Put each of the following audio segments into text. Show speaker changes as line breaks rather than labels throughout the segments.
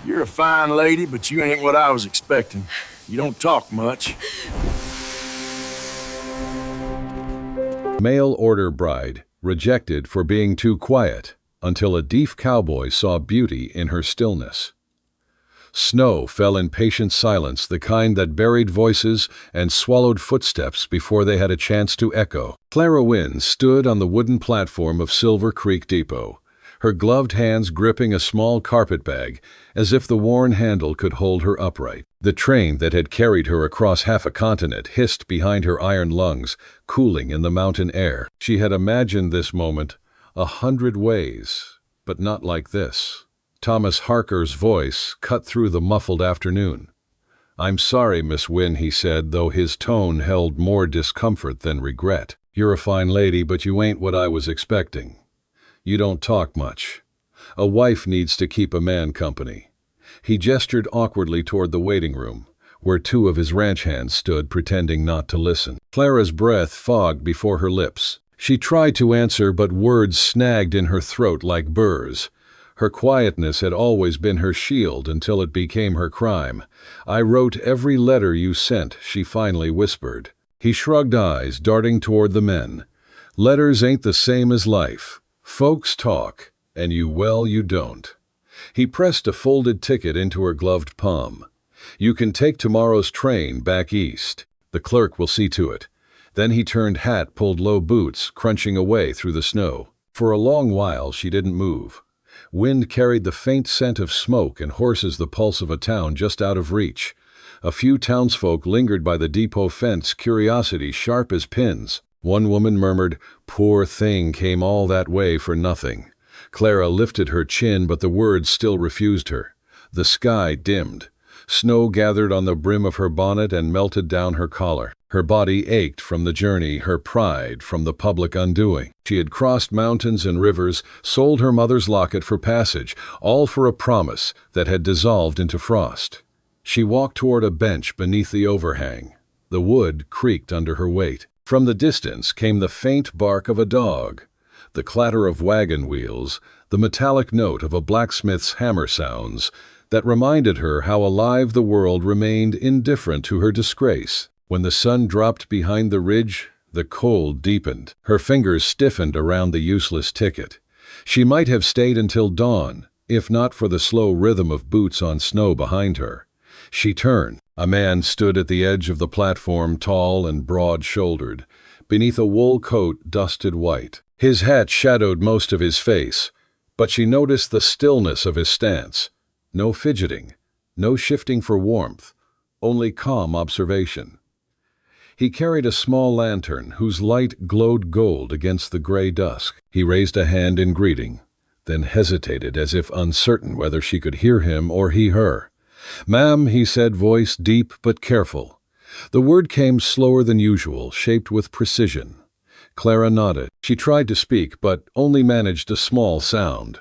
You're a fine lady, but you ain't what I was expecting. You don't talk much.
Mail order bride, rejected for being too quiet, until a deaf cowboy saw beauty in her stillness. Snow fell in patient silence, the kind that buried voices and swallowed footsteps before they had a chance to echo. Clara Wynne stood on the wooden platform of Silver Creek Depot, her gloved hands gripping a small carpet bag, as if the worn handle could hold her upright. The train that had carried her across half a continent hissed behind her iron lungs, cooling in the mountain air. She had imagined this moment 100 ways, but not like this. Thomas Harker's voice cut through the muffled afternoon. "I'm sorry, Miss Wynne," he said, though his tone held more discomfort than regret. "You're a fine lady, but you ain't what I was expecting. You don't talk much. A wife needs to keep a man company." He gestured awkwardly toward the waiting room, where two of his ranch hands stood pretending not to listen. Clara's breath fogged before her lips. She tried to answer, but words snagged in her throat like burrs. Her quietness had always been her shield until it became her crime. "I wrote every letter you sent," she finally whispered. He shrugged, eyes darting toward the men. "Letters ain't the same as life. Folks talk, and you don't." He pressed a folded ticket into her gloved palm. "You can take tomorrow's train back east. The clerk will see to it." Then he turned, hat pulled low, boots crunching away through the snow. For a long while she didn't move. Wind carried the faint scent of smoke and horses, the pulse of a town just out of reach. A few townsfolk lingered by the depot fence, curiosity sharp as pins. One woman murmured, "Poor thing, came all that way for nothing." Clara lifted her chin, but the words still refused her. The sky dimmed. Snow gathered on the brim of her bonnet and melted down her collar. Her body ached from the journey, her pride from the public undoing. She had crossed mountains and rivers, sold her mother's locket for passage, all for a promise that had dissolved into frost. She walked toward a bench beneath the overhang. The wood creaked under her weight. From the distance came the faint bark of a dog, the clatter of wagon wheels, the metallic note of a blacksmith's hammer sounds that reminded her how alive the world remained, indifferent to her disgrace. When the sun dropped behind the ridge, the cold deepened. Her fingers stiffened around the useless ticket. She might have stayed until dawn, if not for the slow rhythm of boots on snow behind her. She turned. A man stood at the edge of the platform, tall and broad-shouldered, beneath a wool coat dusted white. His hat shadowed most of his face, but she noticed the stillness of his stance. No fidgeting, no shifting for warmth, only calm observation. He carried a small lantern whose light glowed gold against the gray dusk. He raised a hand in greeting, then hesitated as if uncertain whether she could hear him or he her. "Ma'am," he said, voice deep but careful. The word came slower than usual, shaped with precision. Clara nodded. She tried to speak, but only managed a small sound.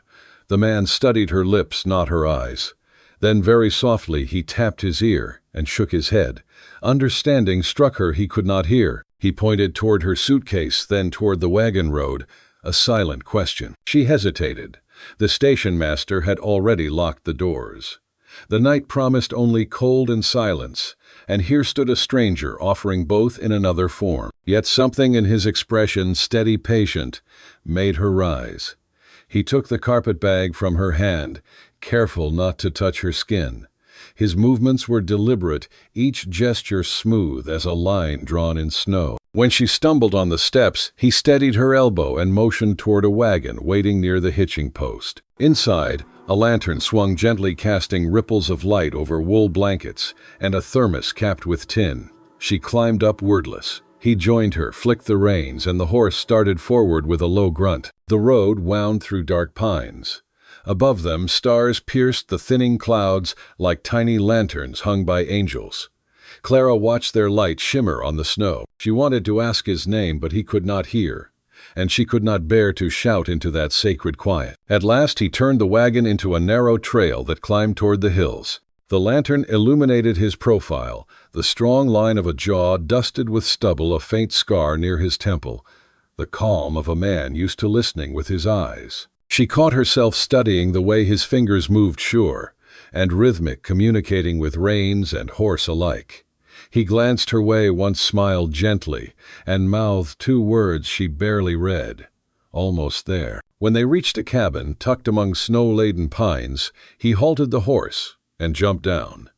The man studied her lips, not her eyes. Then very softly he tapped his ear and shook his head. Understanding struck her he could not hear. He pointed toward her suitcase, then toward the wagon road, a silent question. She hesitated. The station master had already locked the doors. The night promised only cold and silence, and here stood a stranger offering both in another form. Yet something in his expression, steady, patient, made her rise. He took the carpet bag from her hand, careful not to touch her skin. His movements were deliberate, each gesture smooth as a line drawn in snow. When she stumbled on the steps, he steadied her elbow and motioned toward a wagon waiting near the hitching post. Inside, a lantern swung gently, casting ripples of light over wool blankets and a thermos capped with tin. She climbed up wordless. He joined her, flicked the reins, and the horse started forward with a low grunt. The road wound through dark pines. Above them, stars pierced the thinning clouds like tiny lanterns hung by angels. Clara watched their light shimmer on the snow. She wanted to ask his name, but he could not hear, and she could not bear to shout into that sacred quiet. At last he turned the wagon into a narrow trail that climbed toward the hills. The lantern illuminated his profile, the strong line of a jaw dusted with stubble, a faint scar near his temple, the calm of a man used to listening with his eyes. She caught herself studying the way his fingers moved, sure, and rhythmic, communicating with reins and horse alike. He glanced her way once, smiled gently, and mouthed 2 words she barely read. Almost there. When they reached a cabin tucked among snow-laden pines, he halted the horse and jumped down.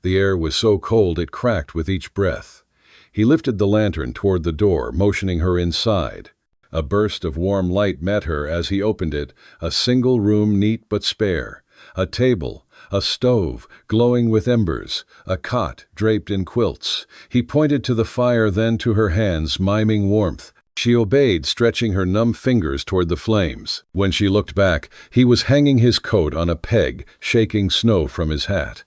The air was so cold it cracked with each breath. He lifted the lantern toward the door, motioning her inside. A burst of warm light met her as he opened it, a single room, neat but spare. A table, a stove, glowing with embers, a cot draped in quilts. He pointed to the fire, then to her hands, miming warmth. She obeyed, stretching her numb fingers toward the flames. When she looked back, he was hanging his coat on a peg, shaking snow from his hat.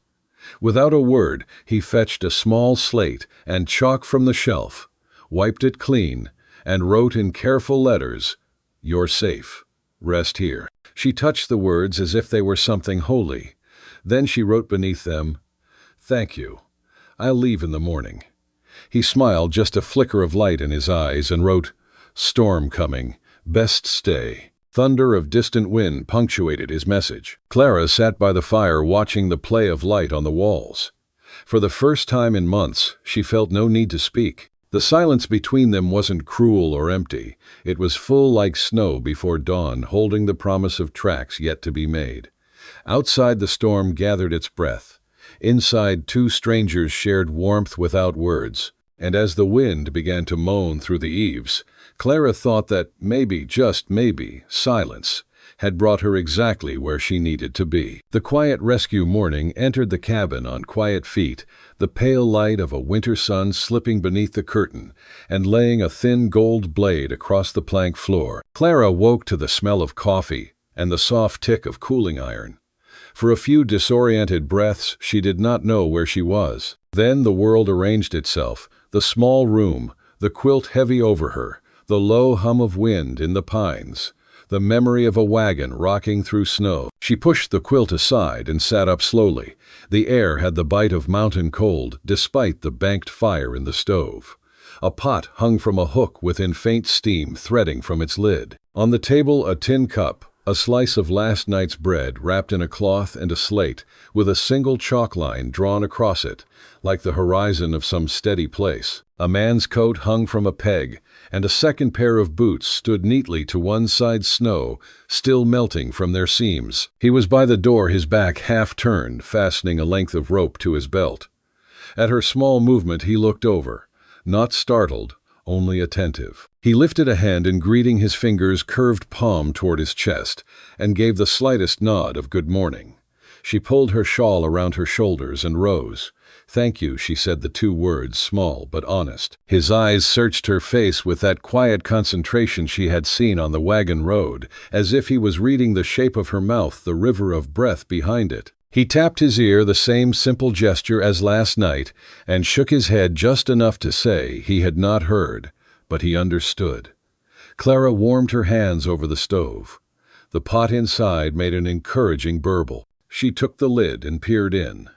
Without a word, he fetched a small slate and chalk from the shelf, wiped it clean, and wrote in careful letters, "You're safe. Rest here." She touched the words as if they were something holy. Then she wrote beneath them, "Thank you. I'll leave in the morning." He smiled, just a flicker of light in his eyes, and wrote, "Storm coming. Best stay." Thunder of distant wind punctuated his message. Clara sat by the fire watching the play of light on the walls. For the first time in months, she felt no need to speak. The silence between them wasn't cruel or empty. It was full like snow before dawn, holding the promise of tracks yet to be made. Outside, the storm gathered its breath. Inside, 2 strangers shared warmth without words. And as the wind began to moan through the eaves, Clara thought that maybe, just maybe, silence had brought her exactly where she needed to be. The quiet rescue morning entered the cabin on quiet feet, the pale light of a winter sun slipping beneath the curtain and laying a thin gold blade across the plank floor. Clara woke to the smell of coffee and the soft tick of cooling iron. For a few disoriented breaths, she did not know where she was. Then the world arranged itself, the small room, the quilt heavy over her, the low hum of wind in the pines, the memory of a wagon rocking through snow. She pushed the quilt aside and sat up slowly. The air had the bite of mountain cold, despite the banked fire in the stove. A pot hung from a hook within faint steam threading from its lid. On the table, a tin cup, a slice of last night's bread wrapped in a cloth, and a slate with a single chalk line drawn across it, like the horizon of some steady place. A man's coat hung from a peg, and a second pair of boots stood neatly to one side, snow still melting from their seams. He was by the door, his back half turned, fastening a length of rope to his belt. At her small movement he looked over, not startled, only attentive. He lifted a hand in greeting, his fingers curved palm toward his chest, and gave the slightest nod of good morning. She pulled her shawl around her shoulders and rose. "Thank you," she said, the 2 words, small but honest. His eyes searched her face with that quiet concentration she had seen on the wagon road, as if he was reading the shape of her mouth, the river of breath behind it. He tapped his ear, the same simple gesture as last night, and shook his head just enough to say he had not heard, but he understood. Clara warmed her hands over the stove. The pot inside made an encouraging burble. She took the lid and peered in.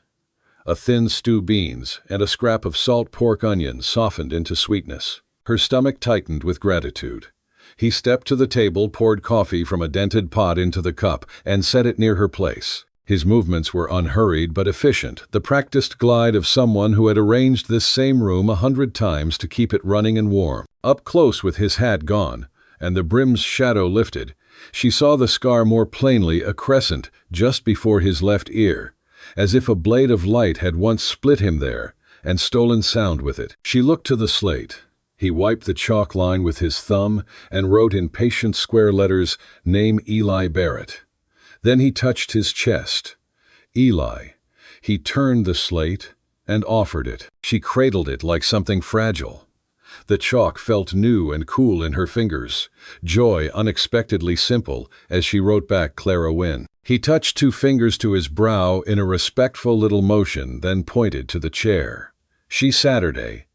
A thin stew beans and a scrap of salt pork onion softened into sweetness. Her stomach tightened with gratitude. He stepped to the table, poured coffee from a dented pot into the cup, and set it near her place. His movements were unhurried but efficient, the practiced glide of someone who had arranged this same room 100 times to keep it running and warm. Up close, with his hat gone and the brim's shadow lifted, she saw the scar more plainly, a crescent just before his left ear, as if a blade of light had once split him there and stolen sound with it. She looked to the slate. He wiped the chalk line with his thumb and wrote in patient square letters, "Name Eli Barrett." Then he touched his chest. "Eli." He turned the slate and offered it. She cradled it like something fragile. The chalk felt new and cool in her fingers, joy unexpectedly simple as she wrote back, "Clara Wynne." He touched 2 fingers to his brow in a respectful little motion, then pointed to the chair. She Saturday.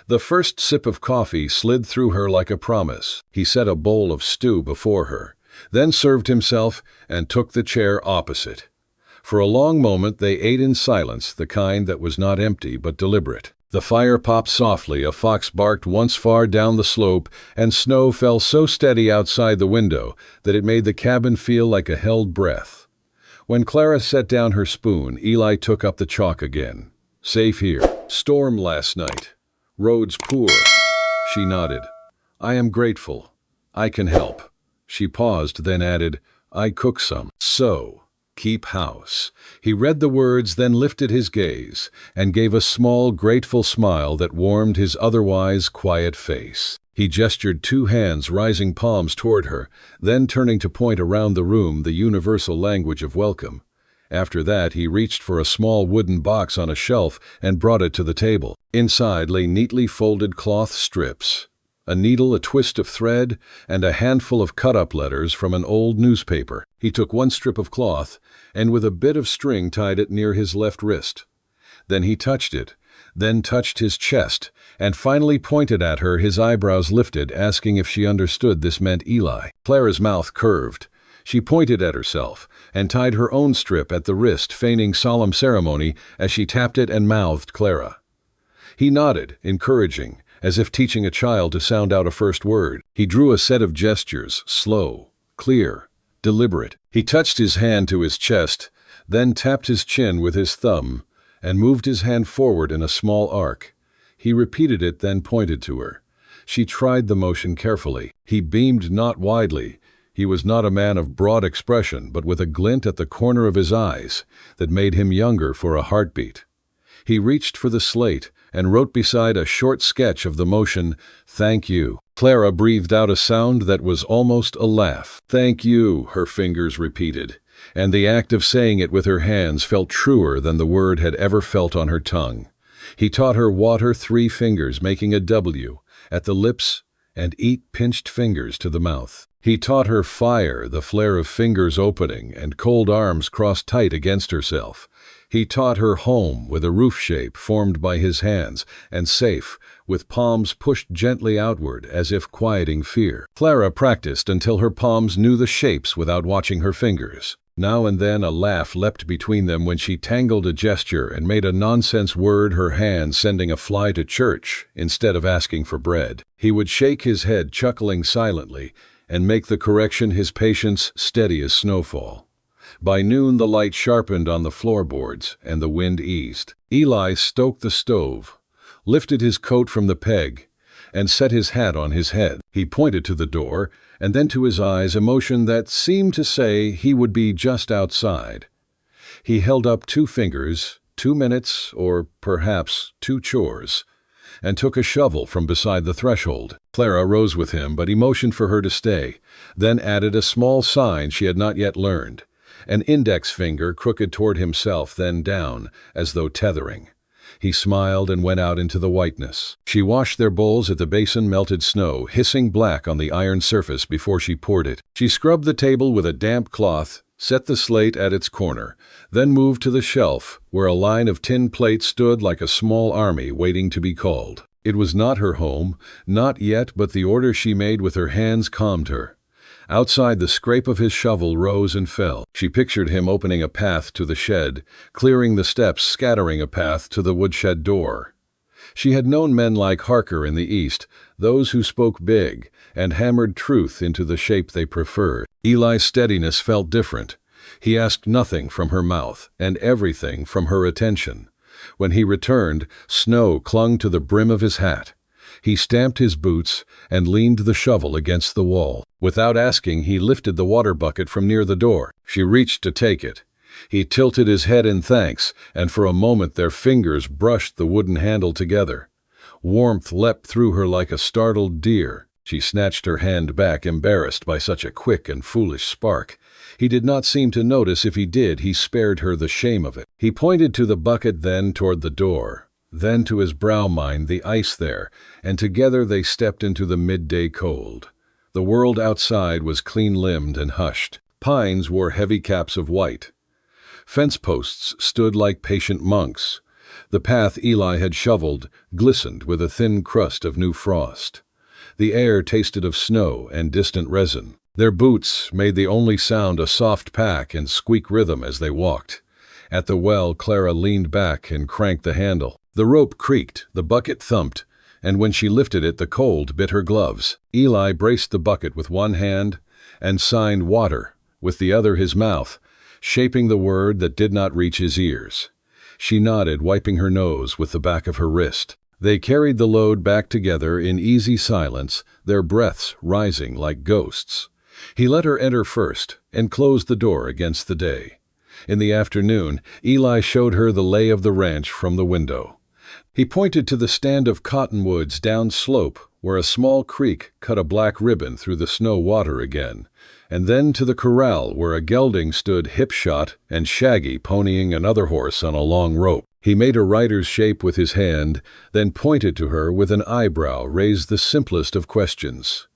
The first sip of coffee slid through her like a promise. He set a bowl of stew before her, then served himself and took the chair opposite. For a long moment they ate in silence, the kind that was not empty but deliberate. The fire popped softly, a fox barked once far down the slope, and snow fell so steady outside the window that it made the cabin feel like a held breath. When Clara set down her spoon, Eli took up the chalk again. Safe here. Storm last night. Roads poor. She nodded. I am grateful. I can help. She paused, then added, I cook some. So, keep house. He read the words, then lifted his gaze, and gave a small, grateful smile that warmed his otherwise quiet face. He gestured 2 hands, rising palms toward her, then turning to point around the room the universal language of welcome. After that, he reached for a small wooden box on a shelf and brought it to the table. Inside lay neatly folded cloth strips, a needle, a twist of thread, and a handful of cut-up letters from an old newspaper. He took 1 strip of cloth and with a bit of string tied it near his left wrist. Then he touched it, then touched his chest, and finally pointed at her, his eyebrows lifted, asking if she understood this meant Eli. Clara's mouth curved. She pointed at herself and tied her own strip at the wrist, feigning solemn ceremony as she tapped it and mouthed Clara. He nodded, encouraging, as if teaching a child to sound out a first word. He drew a set of gestures, slow, clear, deliberate. He touched his hand to his chest, then tapped his chin with his thumb, and moved his hand forward in a small arc. He repeated it, then pointed to her. She tried the motion carefully. He beamed not widely. He was not a man of broad expression, but with a glint at the corner of his eyes that made him younger for a heartbeat. He reached for the slate and wrote beside a short sketch of the motion, "Thank you." Clara breathed out a sound that was almost a laugh. "Thank you," her fingers repeated, and the act of saying it with her hands felt truer than the word had ever felt on her tongue. He taught her water 3 fingers, making a W, at the lips, and eat pinched fingers to the mouth. He taught her fire, the flare of fingers opening and cold arms crossed tight against herself. He taught her home with a roof shape formed by his hands, and safe, with palms pushed gently outward as if quieting fear. Clara practiced until her palms knew the shapes without watching her fingers. Now and then a laugh leapt between them when she tangled a gesture and made a nonsense word, her hand sending a fly to church instead of asking for bread. He would shake his head, chuckling silently, and make the correction, his patience steady as snowfall. By noon the light sharpened on the floorboards, and the wind eased. Eli stoked the stove, lifted his coat from the peg, and set his hat on his head. He pointed to the door, and then to his eyes, a motion that seemed to say he would be just outside. He held up 2 fingers, 2 minutes, or perhaps 2 chores, and took a shovel from beside the threshold. Clara rose with him, but he motioned for her to stay, then added a small sign she had not yet learned, an index finger crooked toward himself, then down, as though tethering. He smiled and went out into the whiteness. She washed their bowls at the basin, melted snow, hissing black on the iron surface before she poured it. She scrubbed the table with a damp cloth, set the slate at its corner, then moved to the shelf, where a line of tin plates stood like a small army waiting to be called. It was not her home, not yet, but the order she made with her hands calmed her. Outside, the scrape of his shovel rose and fell. She pictured him opening a path to the shed, clearing the steps, scattering a path to the woodshed door. She had known men like Harker in the East, those who spoke big and hammered truth into the shape they preferred. Eli's steadiness felt different. He asked nothing from her mouth and everything from her attention. When he returned, snow clung to the brim of his hat. He stamped his boots and leaned the shovel against the wall. Without asking, he lifted the water bucket from near the door. She reached to take it. He tilted his head in thanks, and for a moment their fingers brushed the wooden handle together. Warmth leapt through her like a startled deer. She snatched her hand back, embarrassed by such a quick and foolish spark. He did not seem to notice. If he did, he spared her the shame of it. He pointed to the bucket, then toward the door, then to his brow, mind the ice there, and together they stepped into the midday cold. The world outside was clean-limbed and hushed. Pines wore heavy caps of white. Fence posts stood like patient monks. The path Eli had shoveled glistened with a thin crust of new frost. The air tasted of snow and distant resin. Their boots made the only sound a soft pack and squeak rhythm as they walked. At the well, Clara leaned back and cranked the handle. The rope creaked, the bucket thumped, and when she lifted it, the cold bit her gloves. Eli braced the bucket with one hand and signed water with the other, his mouth. shaping the word that did not reach his ears. She nodded, wiping her nose with the back of her wrist. They carried the load back together in easy silence, their breaths rising like ghosts. He let her enter first and closed the door against the day. In the afternoon, Eli showed her the lay of the ranch from the window. He pointed to the stand of cottonwoods down slope where a small creek cut a black ribbon through the snow water again, and then to the corral where a gelding stood hip-shot and Shaggy ponying another horse on a long rope. He made a rider's shape with his hand, then pointed to her with an eyebrow raised the simplest of questions.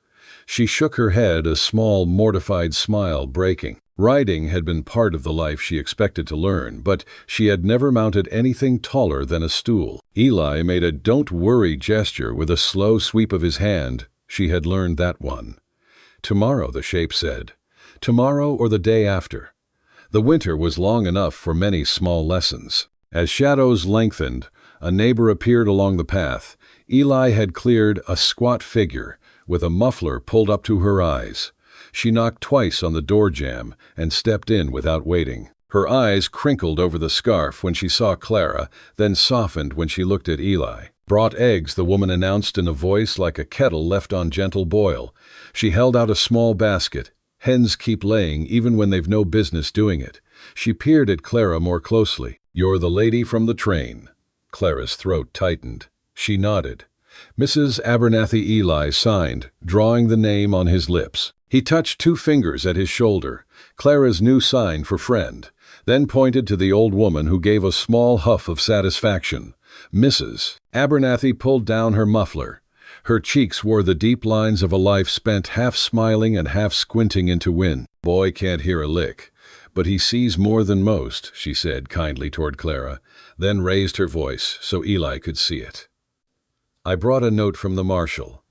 She shook her head, a small, mortified smile breaking. Riding had been part of the life she expected to learn, but she had never mounted anything taller than a stool. Eli made a don't worry gesture with a slow sweep of his hand. She had learned that one. Tomorrow, the shape said. Tomorrow or the day after. The winter was long enough for many small lessons. As shadows lengthened, a neighbor appeared along the path. Eli had cleared a squat figure, with a muffler pulled up to her eyes. She knocked twice on the door jamb and stepped in without waiting. Her eyes crinkled over the scarf when she saw Clara, then softened when she looked at Eli. Brought eggs, the woman announced in a voice like a kettle left on gentle boil. She held out a small basket. Hens keep laying even when they've no business doing it. She peered at Clara more closely. "You're the lady from the train." Clara's throat tightened. She nodded. Mrs. Abernathy. Eli signed, drawing the name on his lips. He touched 2 fingers at his shoulder, Clara's new sign for friend, then pointed to the old woman who gave a small huff of satisfaction. Mrs. Abernathy pulled down her muffler. Her cheeks wore the deep lines of a life spent half smiling and half squinting into wind. "Boy can't hear a lick, but he sees more than most," she said kindly toward Clara, then raised her voice so Eli could see it. "I brought a note from the marshal.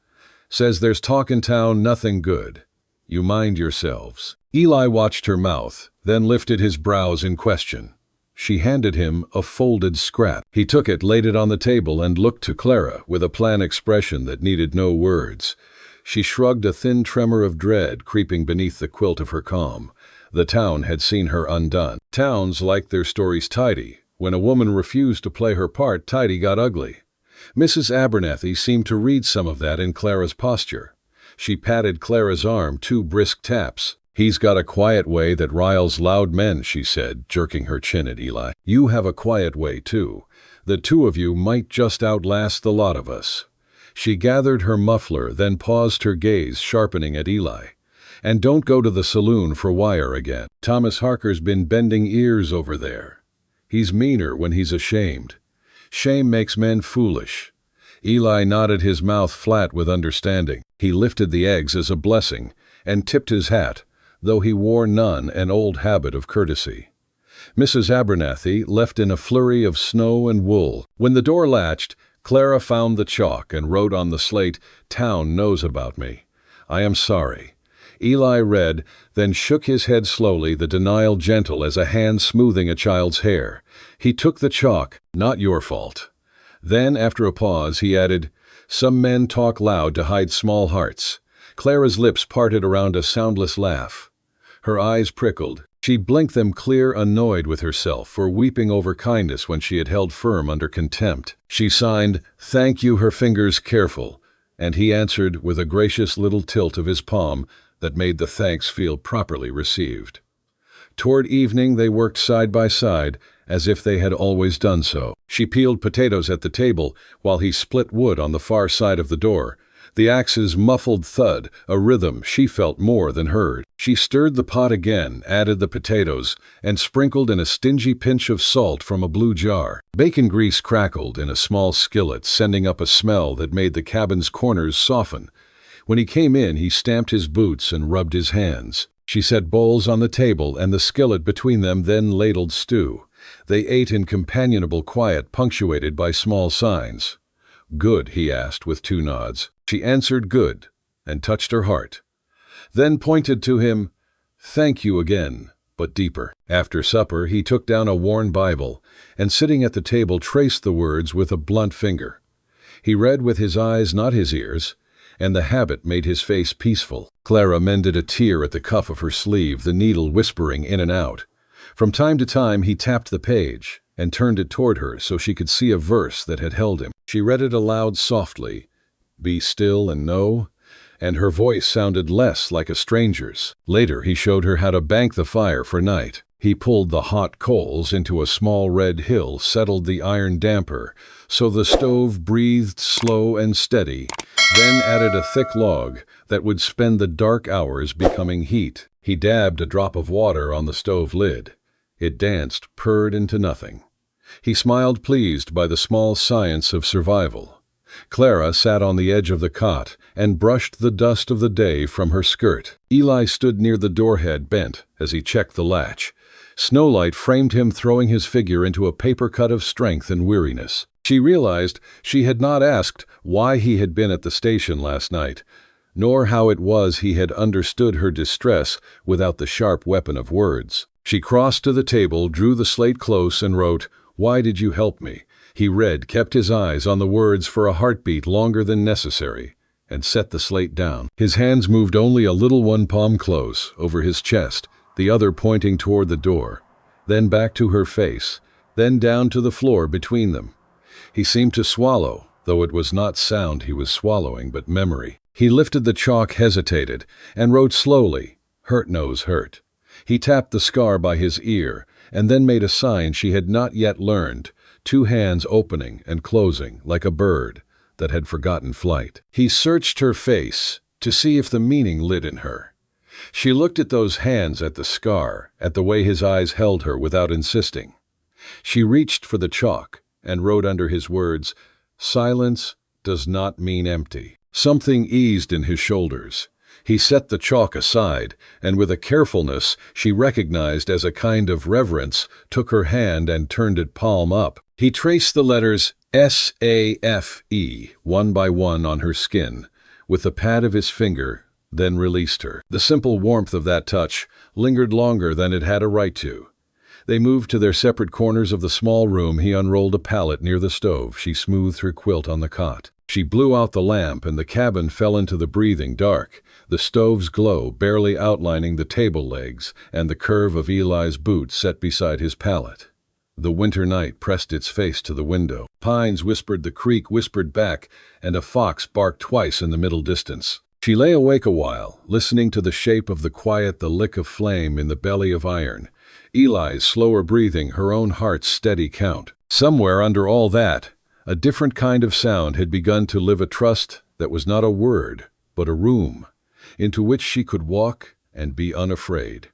Says there's talk in town, nothing good. You mind yourselves." Eli watched her mouth, then lifted his brows in question. She handed him a folded scrap. He took it, laid it on the table, and looked to Clara with a planned expression that needed no words. She shrugged, a thin tremor of dread creeping beneath the quilt of her calm. The town had seen her undone. Towns liked their stories tidy. When a woman refused to play her part, tidy got ugly. Mrs. Abernathy seemed to read some of that in Clara's posture. She patted Clara's arm, 2 brisk taps. "He's got a quiet way that riles loud men," she said, jerking her chin at Eli. "You have a quiet way, too. The 2 of you might just outlast the lot of us." She gathered her muffler, then paused, her gaze sharpening at Eli. "And don't go to the saloon for wire again. Thomas Harker's been bending ears over there. He's meaner when he's ashamed. Shame makes men foolish." Eli nodded, his mouth flat with understanding. He lifted the eggs as a blessing and tipped his hat, though he wore none, an old habit of courtesy. Mrs. Abernathy left in a flurry of snow and wool. When the door latched, Clara found the chalk and wrote on the slate, "Town knows about me. I am sorry." Eli read, then shook his head slowly, the denial gentle as a hand smoothing a child's hair. He took the chalk. "Not your fault." Then, after a pause, he added, "Some men talk loud to hide small hearts." Clara's lips parted around a soundless laugh. Her eyes prickled. She blinked them clear, annoyed with herself for weeping over kindness when she had held firm under contempt. She signed, "Thank you," her fingers careful, and he answered with a gracious little tilt of his palm that made the thanks feel properly received. Toward evening they worked side by side, as if they had always done so. She peeled potatoes at the table while he split wood on the far side of the door. The axe's muffled thud, a rhythm she felt more than heard. She stirred the pot again, added the potatoes, and sprinkled in a stingy pinch of salt from a blue jar. Bacon grease crackled in a small skillet, sending up a smell that made the cabin's corners soften. When he came in, he stamped his boots and rubbed his hands. She set bowls on the table and the skillet between them, then ladled stew. They ate in companionable quiet, punctuated by small signs. "Good?" he asked with 2 nods. She answered good, and touched her heart. Then pointed to him, "Thank you again," but deeper. After supper, he took down a worn Bible, and sitting at the table traced the words with a blunt finger. He read with his eyes, not his ears, and the habit made his face peaceful. Clara mended a tear at the cuff of her sleeve, the needle whispering in and out. From time to time he tapped the page and turned it toward her so she could see a verse that had held him. She read it aloud softly, "Be still and know," and her voice sounded less like a stranger's. Later he showed her how to bank the fire for night. He pulled the hot coals into a small red hill, settled the iron damper so the stove breathed slow and steady, then added a thick log that would spend the dark hours becoming heat. He dabbed a drop of water on the stove lid. It danced, purred into nothing. He smiled, pleased by the small science of survival. Clara sat on the edge of the cot and brushed the dust of the day from her skirt. Eli stood near the doorhead, bent as he checked the latch. Snowlight framed him, throwing his figure into a paper cut of strength and weariness. She realized she had not asked why he had been at the station last night, nor how it was he had understood her distress without the sharp weapon of words. She crossed to the table, drew the slate close, and wrote, "Why did you help me?" He read, kept his eyes on the words for a heartbeat longer than necessary, and set the slate down. His hands moved only a little, one palm close over his chest, the other pointing toward the door, then back to her face, then down to the floor between them. He seemed to swallow, though it was not sound he was swallowing, but memory. He lifted the chalk, hesitated, and wrote slowly, "Hurt knows hurt." He tapped the scar by his ear, and then made a sign she had not yet learned, two hands opening and closing like a bird that had forgotten flight. He searched her face to see if the meaning lit in her. She looked at those hands, at the scar, at the way his eyes held her without insisting. She reached for the chalk and wrote under his words, "Silence does not mean empty." Something eased in his shoulders. He set the chalk aside, and with a carefulness she recognized as a kind of reverence, took her hand and turned it palm up. He traced the letters S-A-F-E one by one on her skin, with the pad of his finger, then released her. The simple warmth of that touch lingered longer than it had a right to. They moved to their separate corners of the small room. He unrolled a pallet near the stove. She smoothed her quilt on the cot. She blew out the lamp, and the cabin fell into the breathing dark, the stove's glow barely outlining the table legs and the curve of Eli's boot set beside his pallet. The winter night pressed its face to the window. Pines whispered, the creek whispered back, and a fox barked twice in the middle distance. She lay awake a while, listening to the shape of the quiet, the lick of flame in the belly of iron, Eli's slower breathing, her own heart's steady count. Somewhere under all that, a different kind of sound had begun to live, a trust that was not a word, but a room, into which she could walk and be unafraid.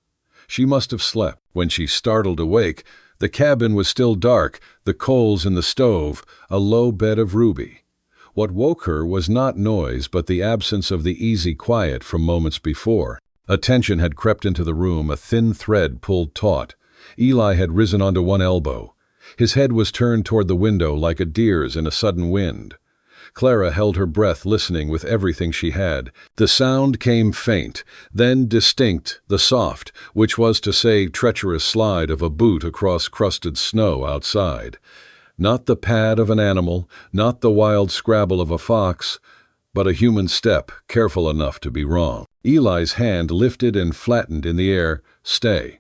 She must have slept. When she startled awake, the cabin was still dark, the coals in the stove, a low bed of ruby. What woke her was not noise, but the absence of the easy quiet from moments before. A tension had crept into the room, a thin thread pulled taut. Eli had risen onto one elbow. His head was turned toward the window like a deer's in a sudden wind. Clara held her breath, listening with everything she had. The sound came faint, then distinct, the soft, which was to say treacherous slide of a boot across crusted snow outside. Not the pad of an animal, not the wild scrabble of a fox, but a human step, careful enough to be wrong. Eli's hand lifted and flattened in the air. "Stay."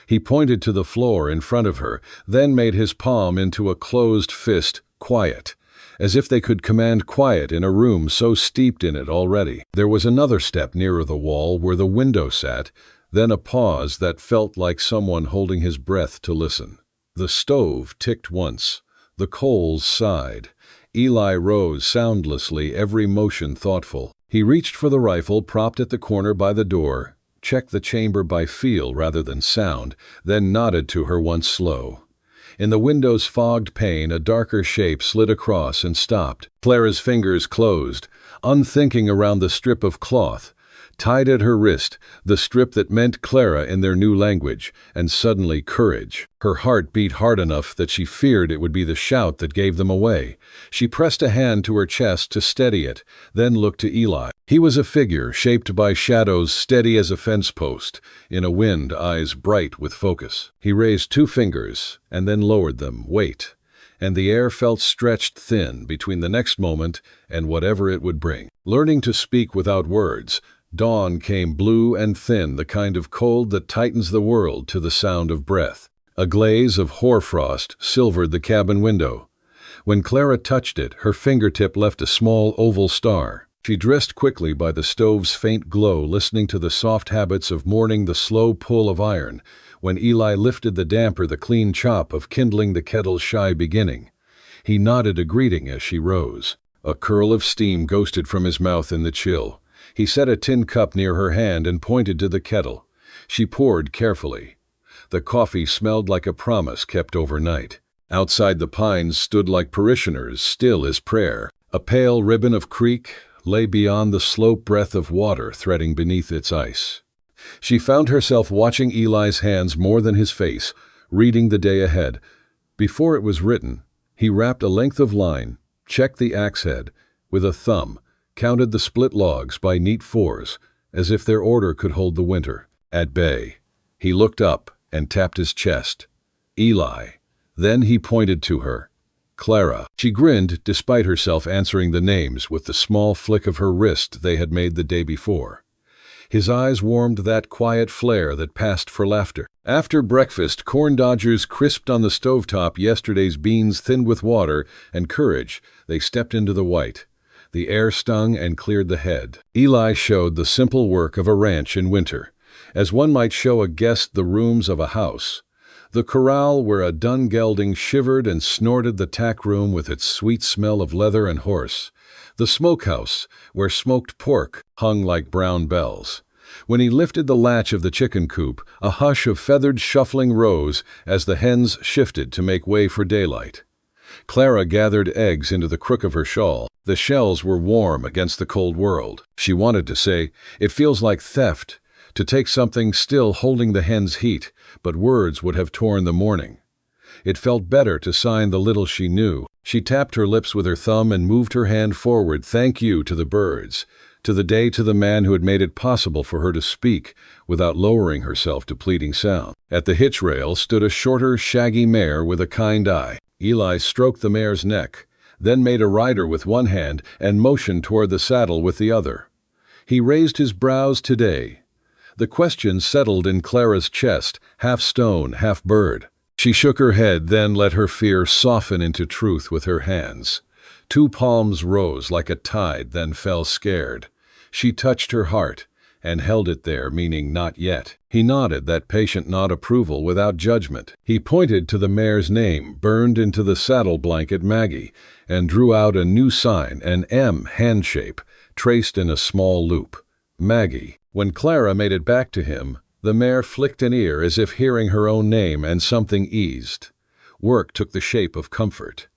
He pointed to the floor in front of her, then made his palm into a closed fist. "Quiet." As if they could command quiet in a room so steeped in it already. There was another step nearer the wall where the window sat, then a pause that felt like someone holding his breath to listen. The stove ticked once. The coals sighed. Eli rose soundlessly, every motion thoughtful. He reached for the rifle propped at the corner by the door, checked the chamber by feel rather than sound, then nodded to her once slow. In the window's fogged pane, a darker shape slid across and stopped. Clara's fingers closed, unthinking around the strip of cloth, tied at her wrist, the strip that meant Clara in their new language, and suddenly courage. Her heart beat hard enough that she feared it would be the shout that gave them away. She pressed a hand to her chest to steady it, then looked to Eli. He was a figure shaped by shadows, steady as a fence post, in a wind, eyes bright with focus. He raised two fingers and then lowered them. Wait. And the air felt stretched thin between the next moment and whatever it would bring. Learning to speak without words, Dawn came blue and thin, the kind of cold that tightens the world to the sound of breath. A glaze of hoarfrost silvered the cabin window. When Clara touched it, her fingertip left a small oval star. She dressed quickly by the stove's faint glow, listening to the soft habits of morning, the slow pull of iron, when Eli lifted the damper, the clean chop of kindling the kettle's shy beginning. He nodded a greeting as she rose. A curl of steam ghosted from his mouth in the chill. He set a tin cup near her hand and pointed to the kettle. She poured carefully. The coffee smelled like a promise kept overnight. Outside, the pines stood like parishioners, still as prayer. A pale ribbon of creek lay beyond the slope, breath of water threading beneath its ice. She found herself watching Eli's hands more than his face, reading the day ahead. Before it was written, he wrapped a length of line, checked the axe head with a thumb, counted the split logs by neat fours, as if their order could hold the winter at bay. He looked up and tapped his chest. Eli. Then he pointed to her. Clara. She grinned, despite herself answering the names with the small flick of her wrist they had made the day before. His eyes warmed that quiet flare that passed for laughter. After breakfast, corn dodgers crisped on the stovetop, yesterday's beans thinned with water and courage, they stepped into the white. The air stung and cleared the head. Eli showed the simple work of a ranch in winter, as one might show a guest the rooms of a house. The corral where a dun gelding shivered and snorted, the tack room with its sweet smell of leather and horse, the smokehouse where smoked pork hung like brown bells. When he lifted the latch of the chicken coop, a hush of feathered shuffling rose as the hens shifted to make way for daylight. Clara gathered eggs into the crook of her shawl. The shells were warm against the cold world. She wanted to say, "It feels like theft," to take something still holding the hen's heat, but words would have torn the morning. It felt better to sign the little she knew. She tapped her lips with her thumb and moved her hand forward. Thank you to the birds, to the day, to the man who had made it possible for her to speak without lowering herself to pleading sound. At the hitch rail stood a shorter, shaggy mare with a kind eye. Eli stroked the mare's neck, then made a rider with one hand and motioned toward the saddle with the other. He raised his brows. Today. The question settled in Clara's chest, half stone, half bird. She shook her head, then let her fear soften into truth with her hands. Two palms rose like a tide, then fell scared. She touched her heart and held it there, meaning not yet. He nodded, that patient nod, approval without judgment. He pointed to the mare's name, burned into the saddle blanket, Maggie, and drew out a new sign, an M hand shape, traced in a small loop. Maggie. When Clara made it back to him, the mare flicked an ear as if hearing her own name, and something eased. Work took the shape of comfort.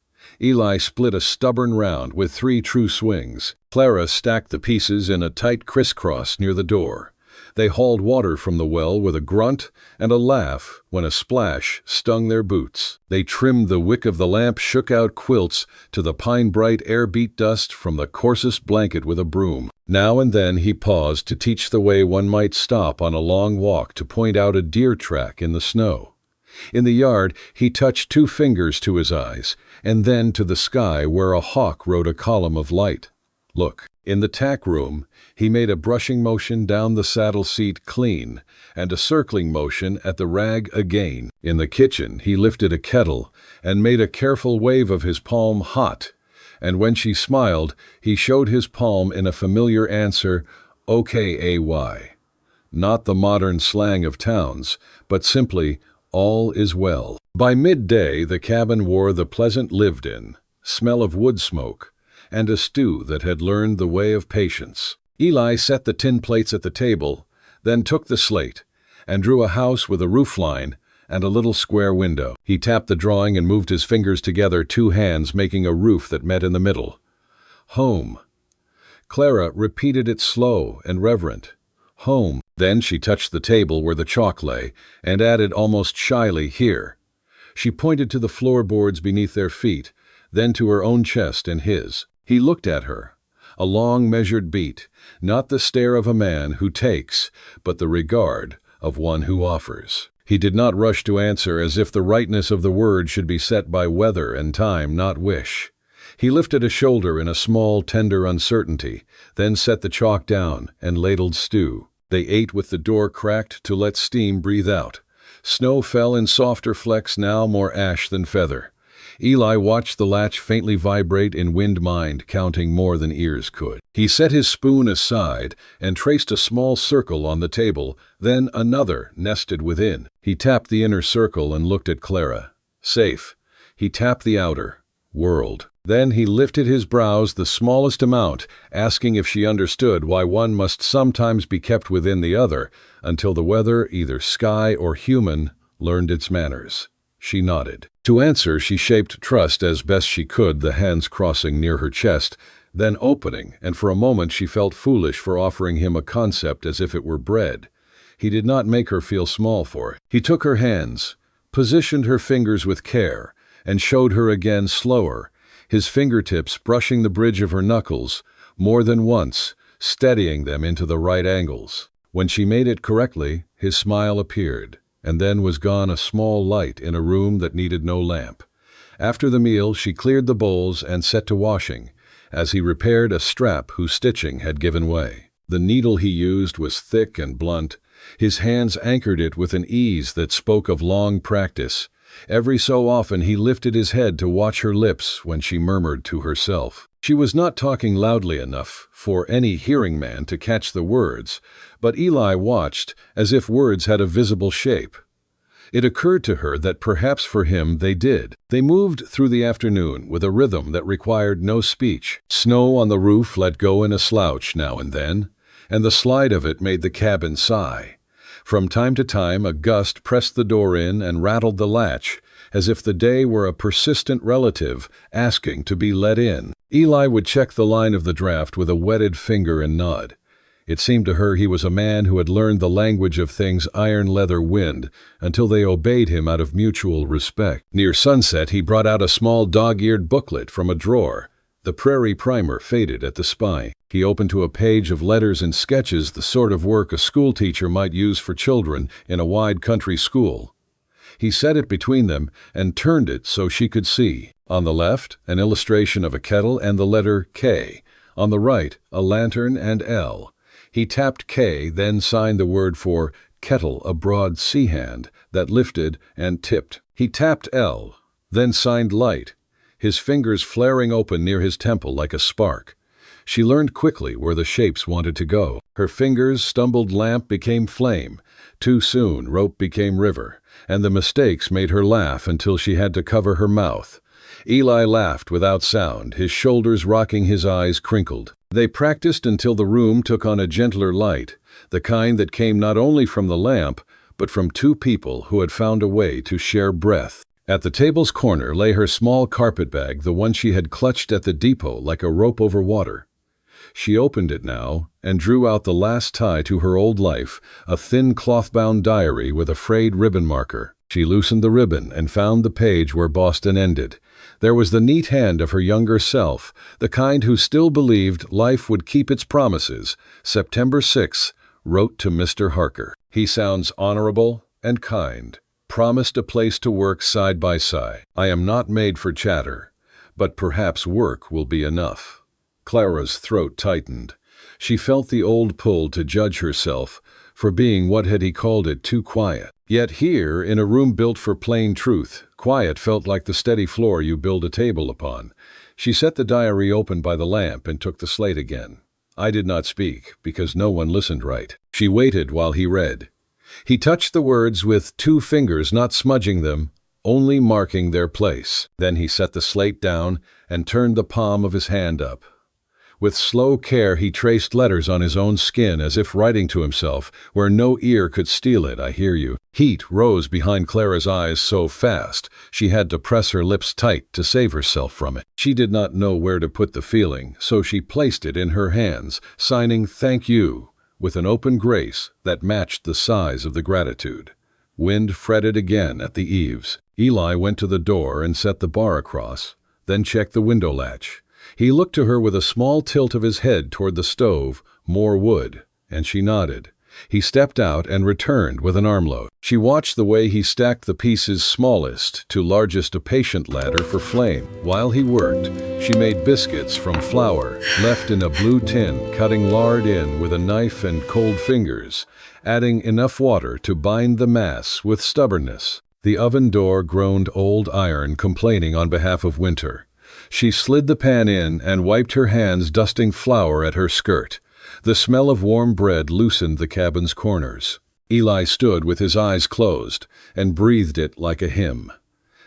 Eli split a stubborn round with 3 true swings. Clara stacked the pieces in a tight crisscross near the door. They hauled water from the well with a grunt and a laugh when a splash stung their boots. They trimmed the wick of the lamp, shook out quilts to the pine-bright air-beat dust from the coarsest blanket with a broom. Now and then he paused to teach the way one might stop on a long walk to point out a deer track in the snow. In the yard, he touched 2 fingers to his eyes, and then to the sky where a hawk rode a column of light. Look. In the tack room, he made a brushing motion down the saddle seat, clean, and a circling motion at the rag again. In the kitchen, he lifted a kettle and made a careful wave of his palm, hot, and when she smiled, he showed his palm in a familiar answer, "Okay, not the modern slang of towns, but simply, all is well. By midday, the cabin wore the pleasant lived-in smell of wood smoke, and a stew that had learned the way of patience. Eli set the tin plates at the table, then took the slate, and drew a house with a roofline and a little square window. He tapped the drawing and moved his fingers together, 2 hands making a roof that met in the middle. Home. Clara repeated it slow and reverent. Home. Then she touched the table where the chalk lay, and added almost shyly, here. She pointed to the floorboards beneath their feet, then to her own chest and his. He looked at her, a long measured beat, not the stare of a man who takes, but the regard of one who offers. He did not rush to answer, as if the rightness of the word should be set by weather and time, not wish. He lifted a shoulder in a small, tender uncertainty, then set the chalk down and ladled stew. They ate with the door cracked to let steam breathe out. Snow fell in softer flecks, now more ash than feather. Eli watched the latch faintly vibrate in wind mind, counting more than ears could. He set his spoon aside and traced a small circle on the table, then another nested within. He tapped the inner circle and looked at Clara. Safe. He tapped the outer. World. Then he lifted his brows the smallest amount, asking if she understood why one must sometimes be kept within the other, until the weather, either sky or human, learned its manners. She nodded. To answer, she shaped trust as best she could, the hands crossing near her chest, then opening, and for a moment she felt foolish for offering him a concept as if it were bread. He did not make her feel small for it. He took her hands, positioned her fingers with care, and showed her again slower, his fingertips brushing the bridge of her knuckles, more than once, steadying them into the right angles. When she made it correctly, his smile appeared, and then was gone, a small light in a room that needed no lamp. After the meal, she cleared the bowls and set to washing, as he repaired a strap whose stitching had given way. The needle he used was thick and blunt. His hands anchored it with an ease that spoke of long practice. Every so often he lifted his head to watch her lips when she murmured to herself. She was not talking loudly enough for any hearing man to catch the words, but Eli watched as if words had a visible shape. It occurred to her that perhaps for him they did. They moved through the afternoon with a rhythm that required no speech. Snow on the roof let go in a slouch now and then, and the slide of it made the cabin sigh. From time to time a gust pressed the door in and rattled the latch, as if the day were a persistent relative asking to be let in. Eli would check the line of the draft with a wetted finger and nod. It seemed to her he was a man who had learned the language of things iron, leather, wind, until they obeyed him out of mutual respect. Near sunset he brought out a small dog-eared booklet from a drawer. The prairie primer faded at the spine. He opened to a page of letters and sketches, the sort of work a schoolteacher might use for children in a wide country school. He set it between them and turned it so she could see. On the left, an illustration of a kettle and the letter K. On the right, a lantern and L. He tapped K, then signed the word for kettle, a broad C hand that lifted and tipped. He tapped L, then signed light, his fingers flaring open near his temple like a spark. She learned quickly where the shapes wanted to go. Her fingers stumbled, lamp became flame. Too soon, rope became river, and the mistakes made her laugh until she had to cover her mouth. Eli laughed without sound, his shoulders rocking, his eyes crinkled. They practiced until the room took on a gentler light, the kind that came not only from the lamp, but from two people who had found a way to share breath. At the table's corner lay her small carpetbag, the one she had clutched at the depot like a rope over water. She opened it now and drew out the last tie to her old life, a thin cloth-bound diary with a frayed ribbon marker. She loosened the ribbon and found the page where Boston ended. There was the neat hand of her younger self, the kind who still believed life would keep its promises. September 6, wrote to Mr. Harker. He sounds honorable and kind. Promised a place to work side by side. I am not made for chatter, but perhaps work will be enough. Clara's throat tightened. She felt the old pull to judge herself for being, what had he called it, too quiet. Yet here, in a room built for plain truth, quiet felt like the steady floor you build a table upon. She set the diary open by the lamp and took the slate again. I did not speak, because no one listened right. She waited while he read. He touched the words with 2 fingers, not smudging them, only marking their place. Then he set the slate down and turned the palm of his hand up. With slow care he traced letters on his own skin, as if writing to himself, where no ear could steal it. I hear you. Heat rose behind Clara's eyes so fast she had to press her lips tight to save herself from it. She did not know where to put the feeling, so she placed it in her hands, signing "Thank you," with an open grace that matched the size of the gratitude. Wind fretted again at the eaves. Eli went to the door and set the bar across, then checked the window latch. He looked to her with a small tilt of his head toward the stove, more wood, and she nodded. He stepped out and returned with an armload. She watched the way he stacked the pieces smallest to largest a patient ladder for flame. While he worked, she made biscuits from flour left in a blue tin, cutting lard in with a knife and cold fingers, adding enough water to bind the mass with stubbornness. The oven door groaned old iron, complaining on behalf of winter. She slid the pan in and wiped her hands, dusting flour at her skirt. The smell of warm bread loosened the cabin's corners. Eli stood with his eyes closed and breathed it like a hymn.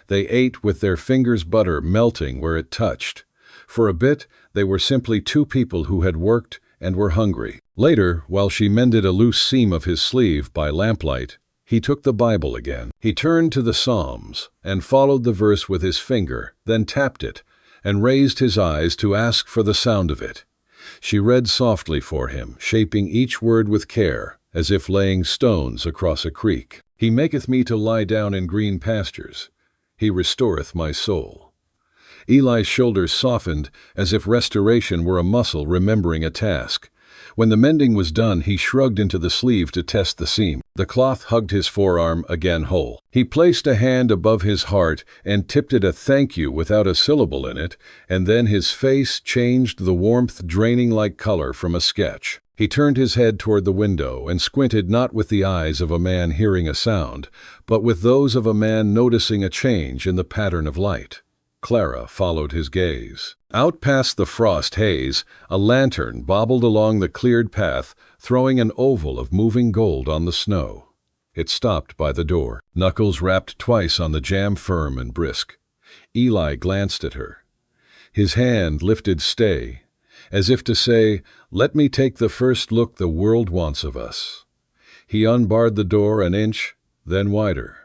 They ate with their fingers, butter melting where it touched. For a bit, they were simply two people who had worked and were hungry. Later, while she mended a loose seam of his sleeve by lamplight, he took the Bible again. He turned to the Psalms and followed the verse with his finger, then tapped it and raised his eyes to ask for the sound of it. She read softly for him, shaping each word with care, as if laying stones across a creek. He maketh me to lie down in green pastures. He restoreth my soul. Eli's shoulders softened, as if restoration were a muscle remembering a task. When the mending was done, he shrugged into the sleeve to test the seam. The cloth hugged his forearm, again whole. He placed a hand above his heart and tipped it a thank you without a syllable in it, and then his face changed, the warmth draining like color from a sketch. He turned his head toward the window and squinted, not with the eyes of a man hearing a sound, but with those of a man noticing a change in the pattern of light. Clara followed his gaze. Out past the frost haze, a lantern bobbled along the cleared path, throwing an oval of moving gold on the snow. It stopped by the door, knuckles rapped twice on the jamb, firm and brisk. Eli glanced at her. His hand lifted, stay, as if to say, let me take the first look the world wants of us. He unbarred the door an inch, then wider.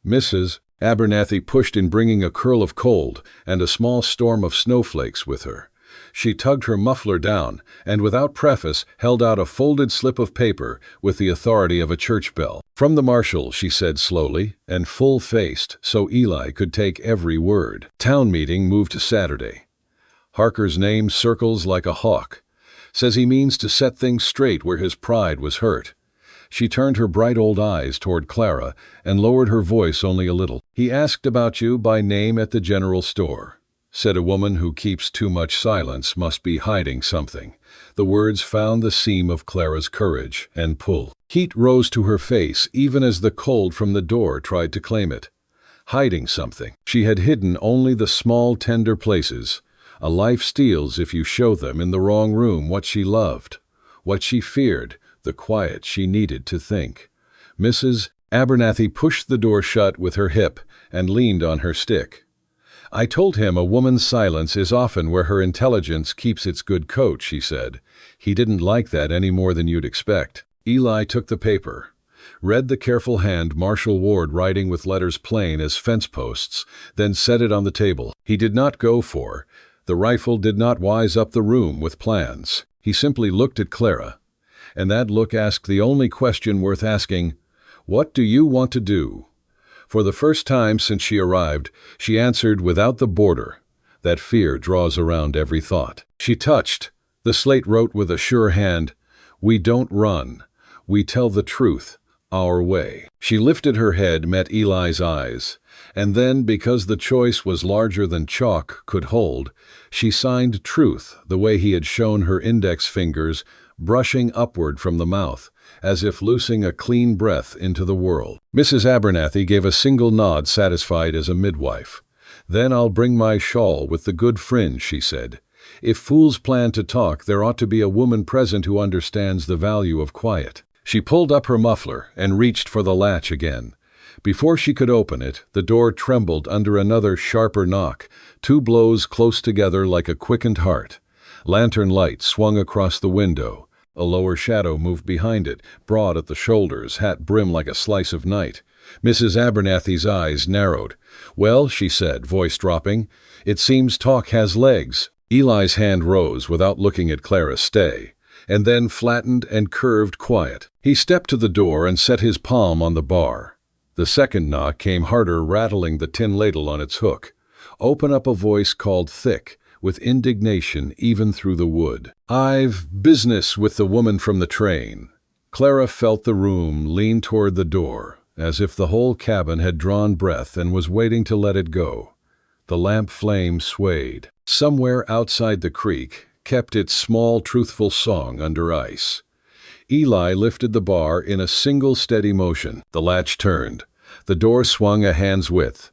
Mrs. Abernathy pushed in, bringing a curl of cold and a small storm of snowflakes with her. She tugged her muffler down and, without preface, held out a folded slip of paper with the authority of a church bell. From the marshal, she said slowly and full-faced, so Eli could take every word. Town meeting moved to Saturday. Harker's name circles like a hawk. Says he means to set things straight where his pride was hurt. She turned her bright old eyes toward Clara and lowered her voice only a little. He asked about you by name at the general store. Said a woman who keeps too much silence must be hiding something. The words found the seam of Clara's courage and pull. Heat rose to her face even as the cold from the door tried to claim it. Hiding something. She had hidden only the small, tender places. A life steals if you show them in the wrong room what she loved, what she feared, the quiet she needed to think. Mrs. Abernathy pushed the door shut with her hip and leaned on her stick. I told him a woman's silence is often where her intelligence keeps its good coat, she said. He didn't like that any more than you'd expect. Eli took the paper, read the careful hand Marshal Ward writing with letters plain as fence posts, then set it on the table. He did not go for. The rifle did not wise up the room with plans. He simply looked at Clara. And that look asked the only question worth asking, what do you want to do? For the first time since she arrived, she answered without the border that fear draws around every thought. She touched. The slate wrote with a sure hand, we don't run. We tell the truth, our way. She lifted her head, met Eli's eyes, and then, because the choice was larger than chalk could hold, she signed truth the way he had shown her index fingers, brushing upward from the mouth, as if loosing a clean breath into the world. Mrs. Abernathy gave a single nod, satisfied as a midwife. Then I'll bring my shawl with the good fringe, she said. If fools plan to talk, there ought to be a woman present who understands the value of quiet. She pulled up her muffler and reached for the latch again. Before she could open it, the door trembled under another sharper knock, two blows close together like a quickened heart. Lantern light swung across the window. A lower shadow moved behind it, broad at the shoulders, hat brim like a slice of night. Mrs. Abernathy's eyes narrowed. Well, she said, voice dropping, it seems talk has legs. Eli's hand rose without looking at Clara, stay, and then flattened and curved quiet. He stepped to the door and set his palm on the bar. The second knock came harder, rattling the tin ladle on its hook. Open up, a voice called thick, with indignation even through the wood. I've business with the woman from the train. Clara felt the room lean toward the door, as if the whole cabin had drawn breath and was waiting to let it go. The lamp flame swayed. Somewhere outside the creek kept its small, truthful song under ice. Eli lifted the bar in a single steady motion. The latch turned. The door swung a hand's width.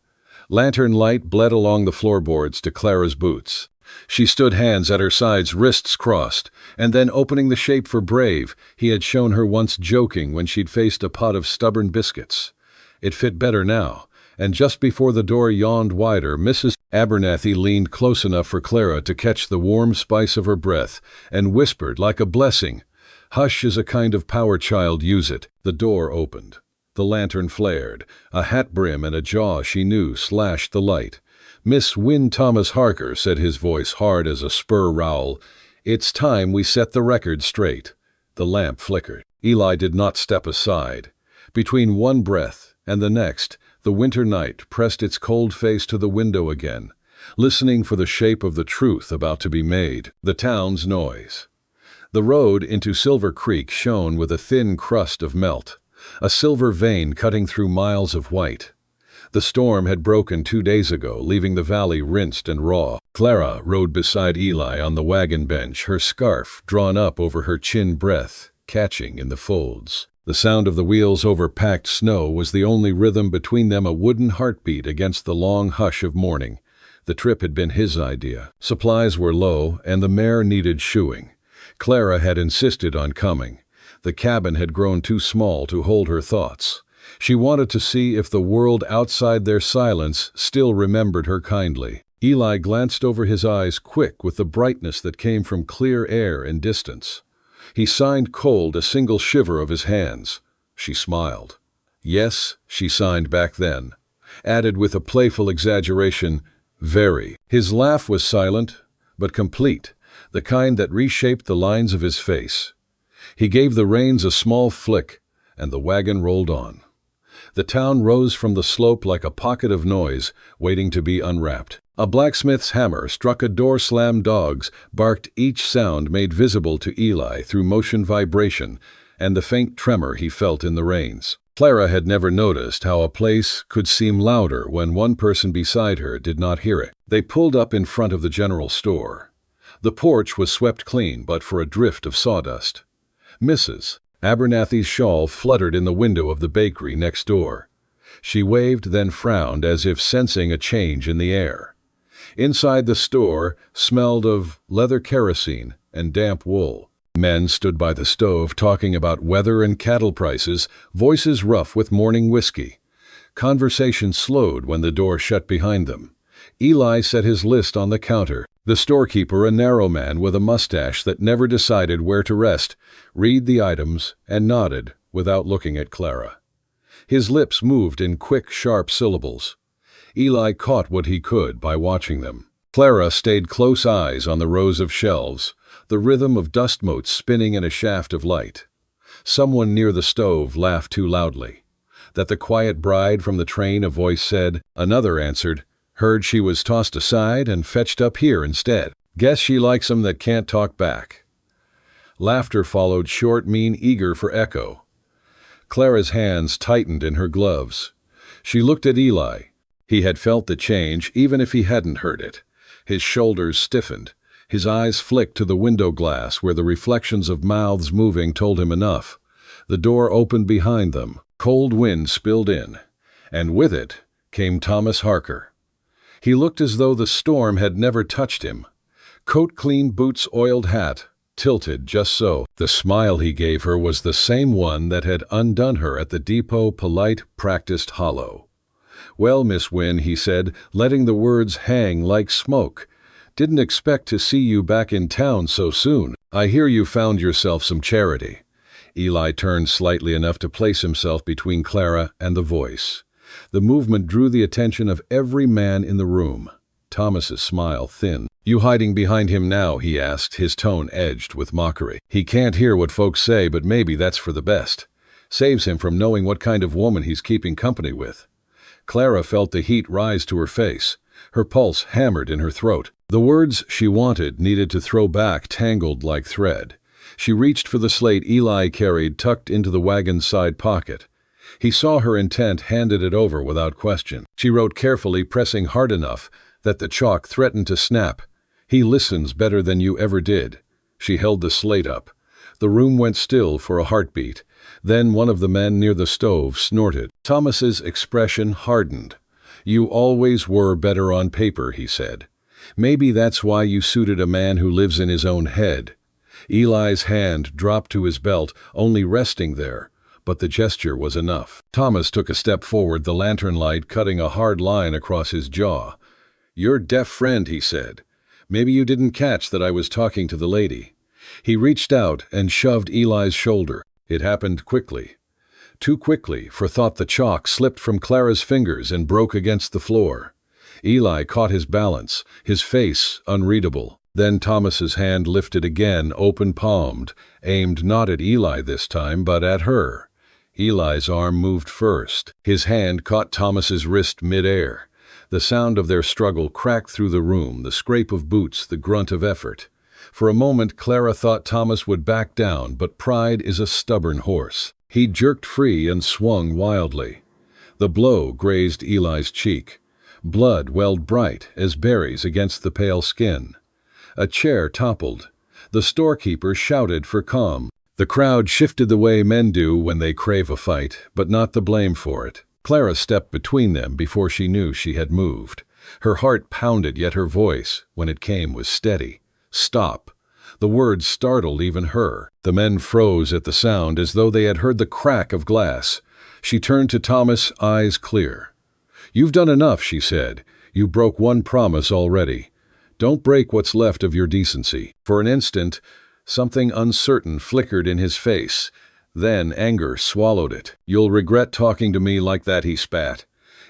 Lantern light bled along the floorboards to Clara's boots. She stood, hands at her sides, wrists crossed, and then opening the shape for Brave he had shown her once, joking when she'd faced a pot of stubborn biscuits. It fit better now, and just before the door yawned wider, Mrs. Abernathy leaned close enough for Clara to catch the warm spice of her breath and whispered like a blessing, "Hush is a kind of power, child, use it." The door opened. The lantern flared. A hat brim and a jaw she knew slashed the light. "Miss Wynne Thomas Harker," said his voice hard as a spur rowel, "it's time we set the record straight." The lamp flickered. Eli did not step aside. Between one breath and the next, the winter night pressed its cold face to the window again, listening for the shape of the truth about to be made. The town's noise. The road into Silver Creek shone with a thin crust of melt, a silver vein cutting through miles of white. The storm had broken 2 days ago, leaving the valley rinsed and raw. Clara rode beside Eli on the wagon bench, her scarf drawn up over her chin, breath catching in the folds. The sound of the wheels over packed snow was the only rhythm between them, a wooden heartbeat against the long hush of morning. The trip had been his idea. Supplies were low, and the mare needed shoeing. Clara had insisted on coming. The cabin had grown too small to hold her thoughts. She wanted to see if the world outside their silence still remembered her kindly. Eli glanced over, his eyes quick with the brightness that came from clear air and distance. He signed cold, a single shiver of his hands. She smiled. "Yes," she signed back then. Added with a playful exaggeration, "Very." His laugh was silent, but complete, the kind that reshaped the lines of his face. He gave the reins a small flick, and the wagon rolled on. The town rose from the slope like a pocket of noise, waiting to be unwrapped. A blacksmith's hammer struck a door slam, dogs barked, each sound made visible to Eli through motion, vibration, and the faint tremor he felt in the reins. Clara had never noticed how a place could seem louder when one person beside her did not hear it. They pulled up in front of the general store. The porch was swept clean but for a drift of sawdust. Mrs. Abernathy's shawl fluttered in the window of the bakery next door. She waved, then frowned as if sensing a change in the air. Inside the store smelled of leather, kerosene, and damp wool. Men stood by the stove talking about weather and cattle prices, voices rough with morning whiskey. Conversation slowed when the door shut behind them. Eli set his list on the counter. The storekeeper, a narrow man with a mustache that never decided where to rest, read the items and nodded without looking at Clara. His lips moved in quick, sharp syllables. Eli caught what he could by watching them. Clara stayed close eyes on the rows of shelves, the rhythm of dust motes spinning in a shaft of light. Someone near the stove laughed too loudly. "That the quiet bride from the train?" a voice said. Another answered, "Heard she was tossed aside and fetched up here instead. Guess she likes 'em that can't talk back." Laughter followed, short, mean, eager for echo. Clara's hands tightened in her gloves. She looked at Eli. He had felt the change, even if he hadn't heard it. His shoulders stiffened. His eyes flicked to the window glass where the reflections of mouths moving told him enough. The door opened behind them. Cold wind spilled in, and with it came Thomas Harker. He looked as though the storm had never touched him. Coat clean, boots oiled, hat tilted just so. The smile he gave her was the same one that had undone her at the depot, polite, practiced, hollow. "Well, Miss Wynne," he said, letting the words hang like smoke. "Didn't expect to see you back in town so soon. I hear you found yourself some charity." Eli turned slightly enough to place himself between Clara and the voice. The movement drew the attention of every man in the room. Thomas's smile thinned. "You hiding behind him now?" he asked, his tone edged with mockery. "He can't hear what folks say, but maybe that's for the best. Saves him from knowing what kind of woman he's keeping company with." Clara felt the heat rise to her face. Her pulse hammered in her throat. The words she wanted needed to throw back tangled like thread. She reached for the slate Eli carried tucked into the wagon's side pocket. He saw her intent, handed it over without question. She wrote carefully, pressing hard enough that the chalk threatened to snap. "He listens better than you ever did." She held the slate up. The room went still for a heartbeat. Then one of the men near the stove snorted. Thomas's expression hardened. "You always were better on paper," he said. "Maybe that's why you suited a man who lives in his own head." Eli's hand dropped to his belt, only resting there, but the gesture was enough. Thomas took a step forward, the lantern light cutting a hard line across his jaw. "Your deaf friend," he said. "Maybe you didn't catch that I was talking to the lady." He reached out and shoved Eli's shoulder. It happened quickly. Too quickly, for thought the chalk slipped from Clara's fingers and broke against the floor. Eli caught his balance, his face unreadable. Then Thomas's hand lifted again, open-palmed, aimed not at Eli this time, but at her. Eli's arm moved first. His hand caught Thomas's wrist mid-air. The sound of their struggle cracked through the room, the scrape of boots, the grunt of effort. For a moment, Clara thought Thomas would back down, but pride is a stubborn horse. He jerked free and swung wildly. The blow grazed Eli's cheek. Blood welled bright as berries against the pale skin. A chair toppled. The storekeeper shouted for calm. The crowd shifted the way men do when they crave a fight, but not the blame for it. Clara stepped between them before she knew she had moved. Her heart pounded, yet her voice, when it came, was steady. "Stop." The words startled even her. The men froze at the sound as though they had heard the crack of glass. She turned to Thomas, eyes clear. "You've done enough," she said. "You broke one promise already. Don't break what's left of your decency." For an instant, something uncertain flickered in his face. Then anger swallowed it. "You'll regret talking to me like that," he spat.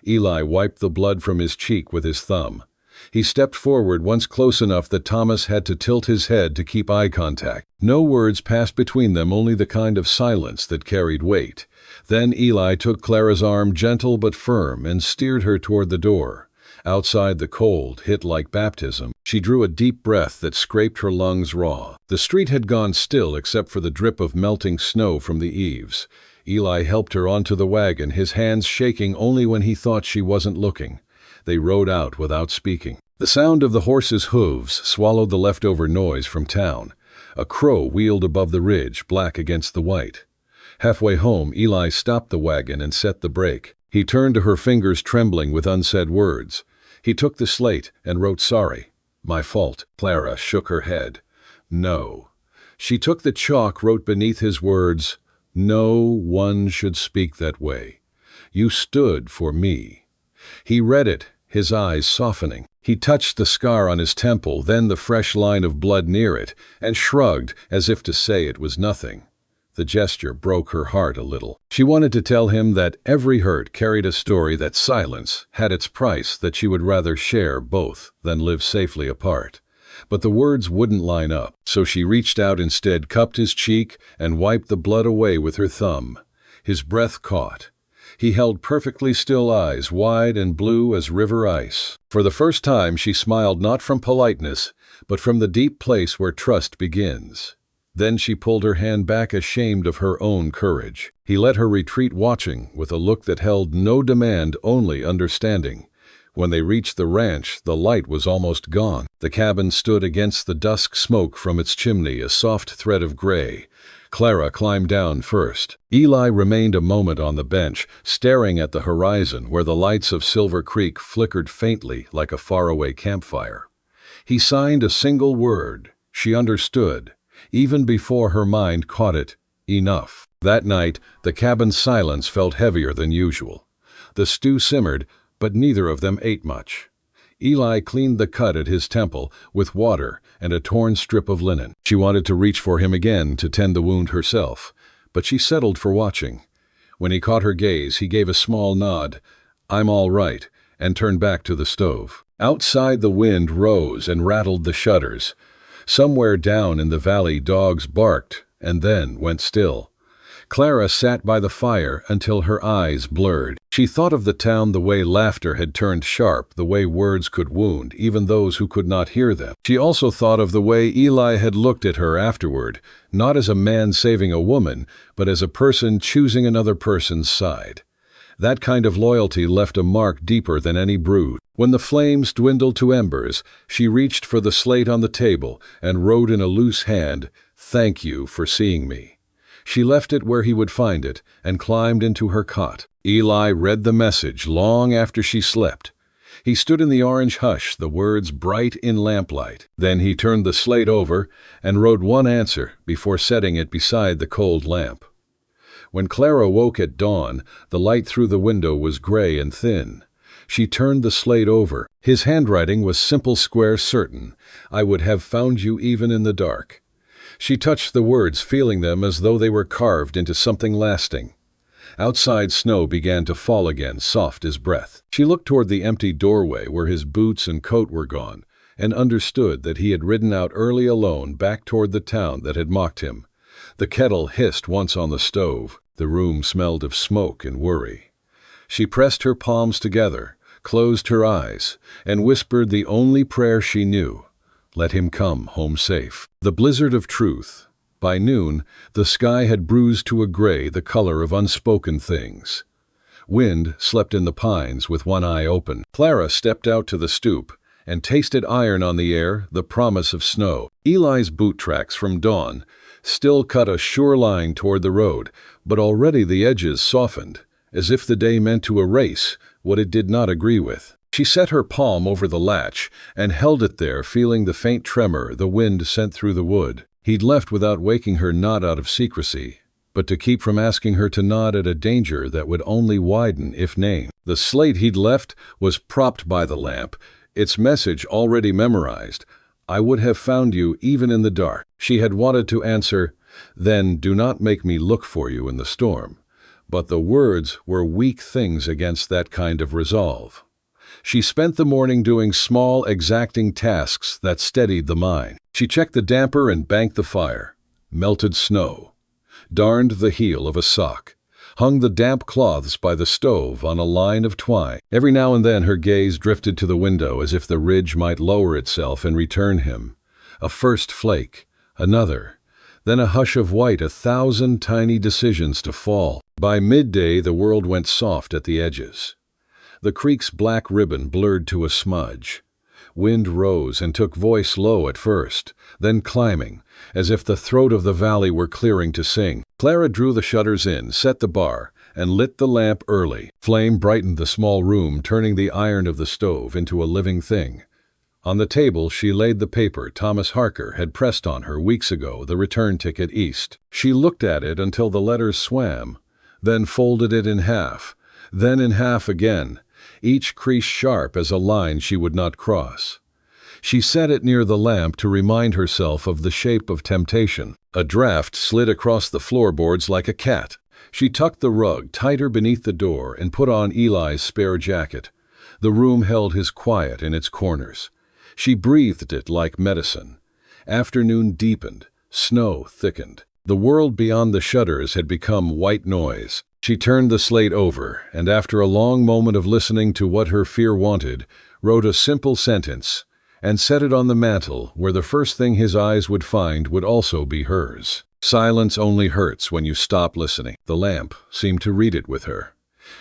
Eli wiped the blood from his cheek with his thumb. He stepped forward once close enough that Thomas had to tilt his head to keep eye contact. No words passed between them, only the kind of silence that carried weight. Then Eli took Clara's arm, gentle but firm, and steered her toward the door. Outside, the cold hit like baptism. She drew a deep breath that scraped her lungs raw. The street had gone still except for the drip of melting snow from the eaves. Eli helped her onto the wagon, his hands shaking only when he thought she wasn't looking. They rode out without speaking. The sound of the horses' hooves swallowed the leftover noise from town. A crow wheeled above the ridge, black against the white. Halfway home, Eli stopped the wagon and set the brake. He turned to her, fingers trembling with unsaid words. He took the slate and wrote, "Sorry. My fault." Clara shook her head. "No." She took the chalk, wrote beneath his words, "No one should speak that way. You stood for me." He read it, his eyes softening. He touched the scar on his temple, then the fresh line of blood near it, and shrugged as if to say it was nothing. The gesture broke her heart a little. She wanted to tell him that every hurt carried a story, that silence had its price, that she would rather share both than live safely apart. But the words wouldn't line up, so she reached out instead, cupped his cheek, and wiped the blood away with her thumb. His breath caught. He held perfectly still, eyes wide and blue as river ice. For the first time she smiled, not from politeness, but from the deep place where trust begins. Then she pulled her hand back, ashamed of her own courage. He let her retreat, watching, with a look that held no demand, only understanding. When they reached the ranch, the light was almost gone. The cabin stood against the dusk smoke from its chimney, a soft thread of gray. Clara climbed down first. Eli remained a moment on the bench, staring at the horizon where the lights of Silver Creek flickered faintly like a faraway campfire. He signed a single word. She understood, even before her mind caught it. Enough. That night, the cabin's silence felt heavier than usual. The stew simmered, but neither of them ate much. Eli cleaned the cut at his temple with water and a torn strip of linen. She wanted to reach for him again to tend the wound herself, but she settled for watching. When he caught her gaze, he gave a small nod, "I'm all right," and turned back to the stove. Outside, the wind rose and rattled the shutters. Somewhere down in the valley, dogs barked and then went still. Clara sat by the fire until her eyes blurred. She thought of the town, the way laughter had turned sharp, the way words could wound even those who could not hear them. She also thought of the way Eli had looked at her afterward, not as a man saving a woman, but as a person choosing another person's side. That kind of loyalty left a mark deeper than any brood. When the flames dwindled to embers, she reached for the slate on the table and wrote in a loose hand, "Thank you for seeing me." She left it where he would find it and climbed into her cot. Eli read the message long after she slept. He stood in the orange hush, the words bright in lamplight. Then he turned the slate over and wrote one answer before setting it beside the cold lamp. When Clara woke at dawn, the light through the window was gray and thin. She turned the slate over. His handwriting was simple, square, certain. "I would have found you even in the dark." She touched the words, feeling them as though they were carved into something lasting. Outside, snow began to fall again, soft as breath. She looked toward the empty doorway where his boots and coat were gone, and understood that he had ridden out early alone back toward the town that had mocked him. The kettle hissed once on the stove. The room smelled of smoke and worry. She pressed her palms together, closed her eyes, and whispered the only prayer she knew. Let him come home safe. The blizzard of truth. By noon, the sky had bruised to a gray, the color of unspoken things. Wind slept in the pines with one eye open. Clara stepped out to the stoop and tasted iron on the air, the promise of snow. Eli's boot tracks from dawn still cut a sure line toward the road, but already the edges softened, as if the day meant to erase what it did not agree with. She set her palm over the latch and held it there, feeling the faint tremor the wind sent through the wood. He'd left without waking her, not out of secrecy, but to keep from asking her to nod at a danger that would only widen if named. The slate he'd left was propped by the lamp, its message already memorized. "I would have found you even in the dark." She had wanted to answer, "Then do not make me look for you in the storm." But the words were weak things against that kind of resolve. She spent the morning doing small, exacting tasks that steadied the mind. She checked the damper and banked the fire, melted snow, darned the heel of a sock, hung the damp cloths by the stove on a line of twine. Every now and then her gaze drifted to the window as if the ridge might lower itself and return him. A first flake, another, then a hush of white, 1,000 tiny decisions to fall. By midday the world went soft at the edges. The creek's black ribbon blurred to a smudge. Wind rose and took voice low at first, then climbing, as if the throat of the valley were clearing to sing. Clara drew the shutters in, set the bar, and lit the lamp early. Flame brightened the small room, turning the iron of the stove into a living thing. On the table she laid the paper Thomas Harker had pressed on her weeks ago, the return ticket east. She looked at it until the letters swam, then folded it in half, then in half again, each crease sharp as a line she would not cross. She set it near the lamp to remind herself of the shape of temptation. A draft slid across the floorboards like a cat. She tucked the rug tighter beneath the door and put on Eli's spare jacket. The room held his quiet in its corners. She breathed it like medicine. Afternoon deepened. Snow thickened. The world beyond the shutters had become white noise. She turned the slate over, and after a long moment of listening to what her fear wanted, wrote a simple sentence, and set it on the mantel where the first thing his eyes would find would also be hers. Silence only hurts when you stop listening. The lamp seemed to read it with her.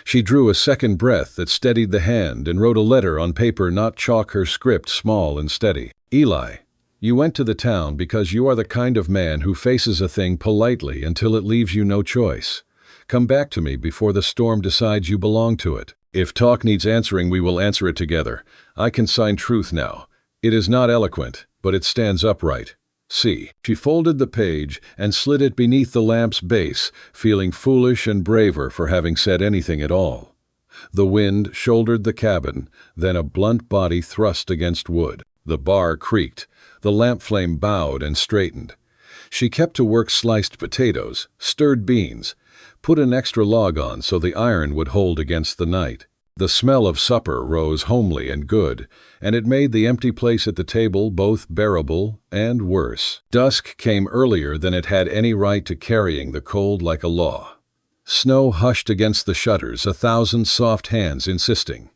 She drew a second breath that steadied the hand and wrote a letter on paper, not chalk, her script small and steady. Eli, you went to the town because you are the kind of man who faces a thing politely until it leaves you no choice. Come back to me before the storm decides you belong to it. If talk needs answering, we will answer it together. I can sign truth now. It is not eloquent, but it stands upright. See. She folded the page and slid it beneath the lamp's base, feeling foolish and braver for having said anything at all. The wind shouldered the cabin, then a blunt body thrust against wood. The bar creaked. The lamp flame bowed and straightened. She kept to work, sliced potatoes, stirred beans, put an extra log on so the iron would hold against the night. The smell of supper rose homely and good, and it made the empty place at the table both bearable and worse. Dusk came earlier than it had any right to, carrying the cold like a law. Snow hushed against the shutters, 1,000 soft hands insisting.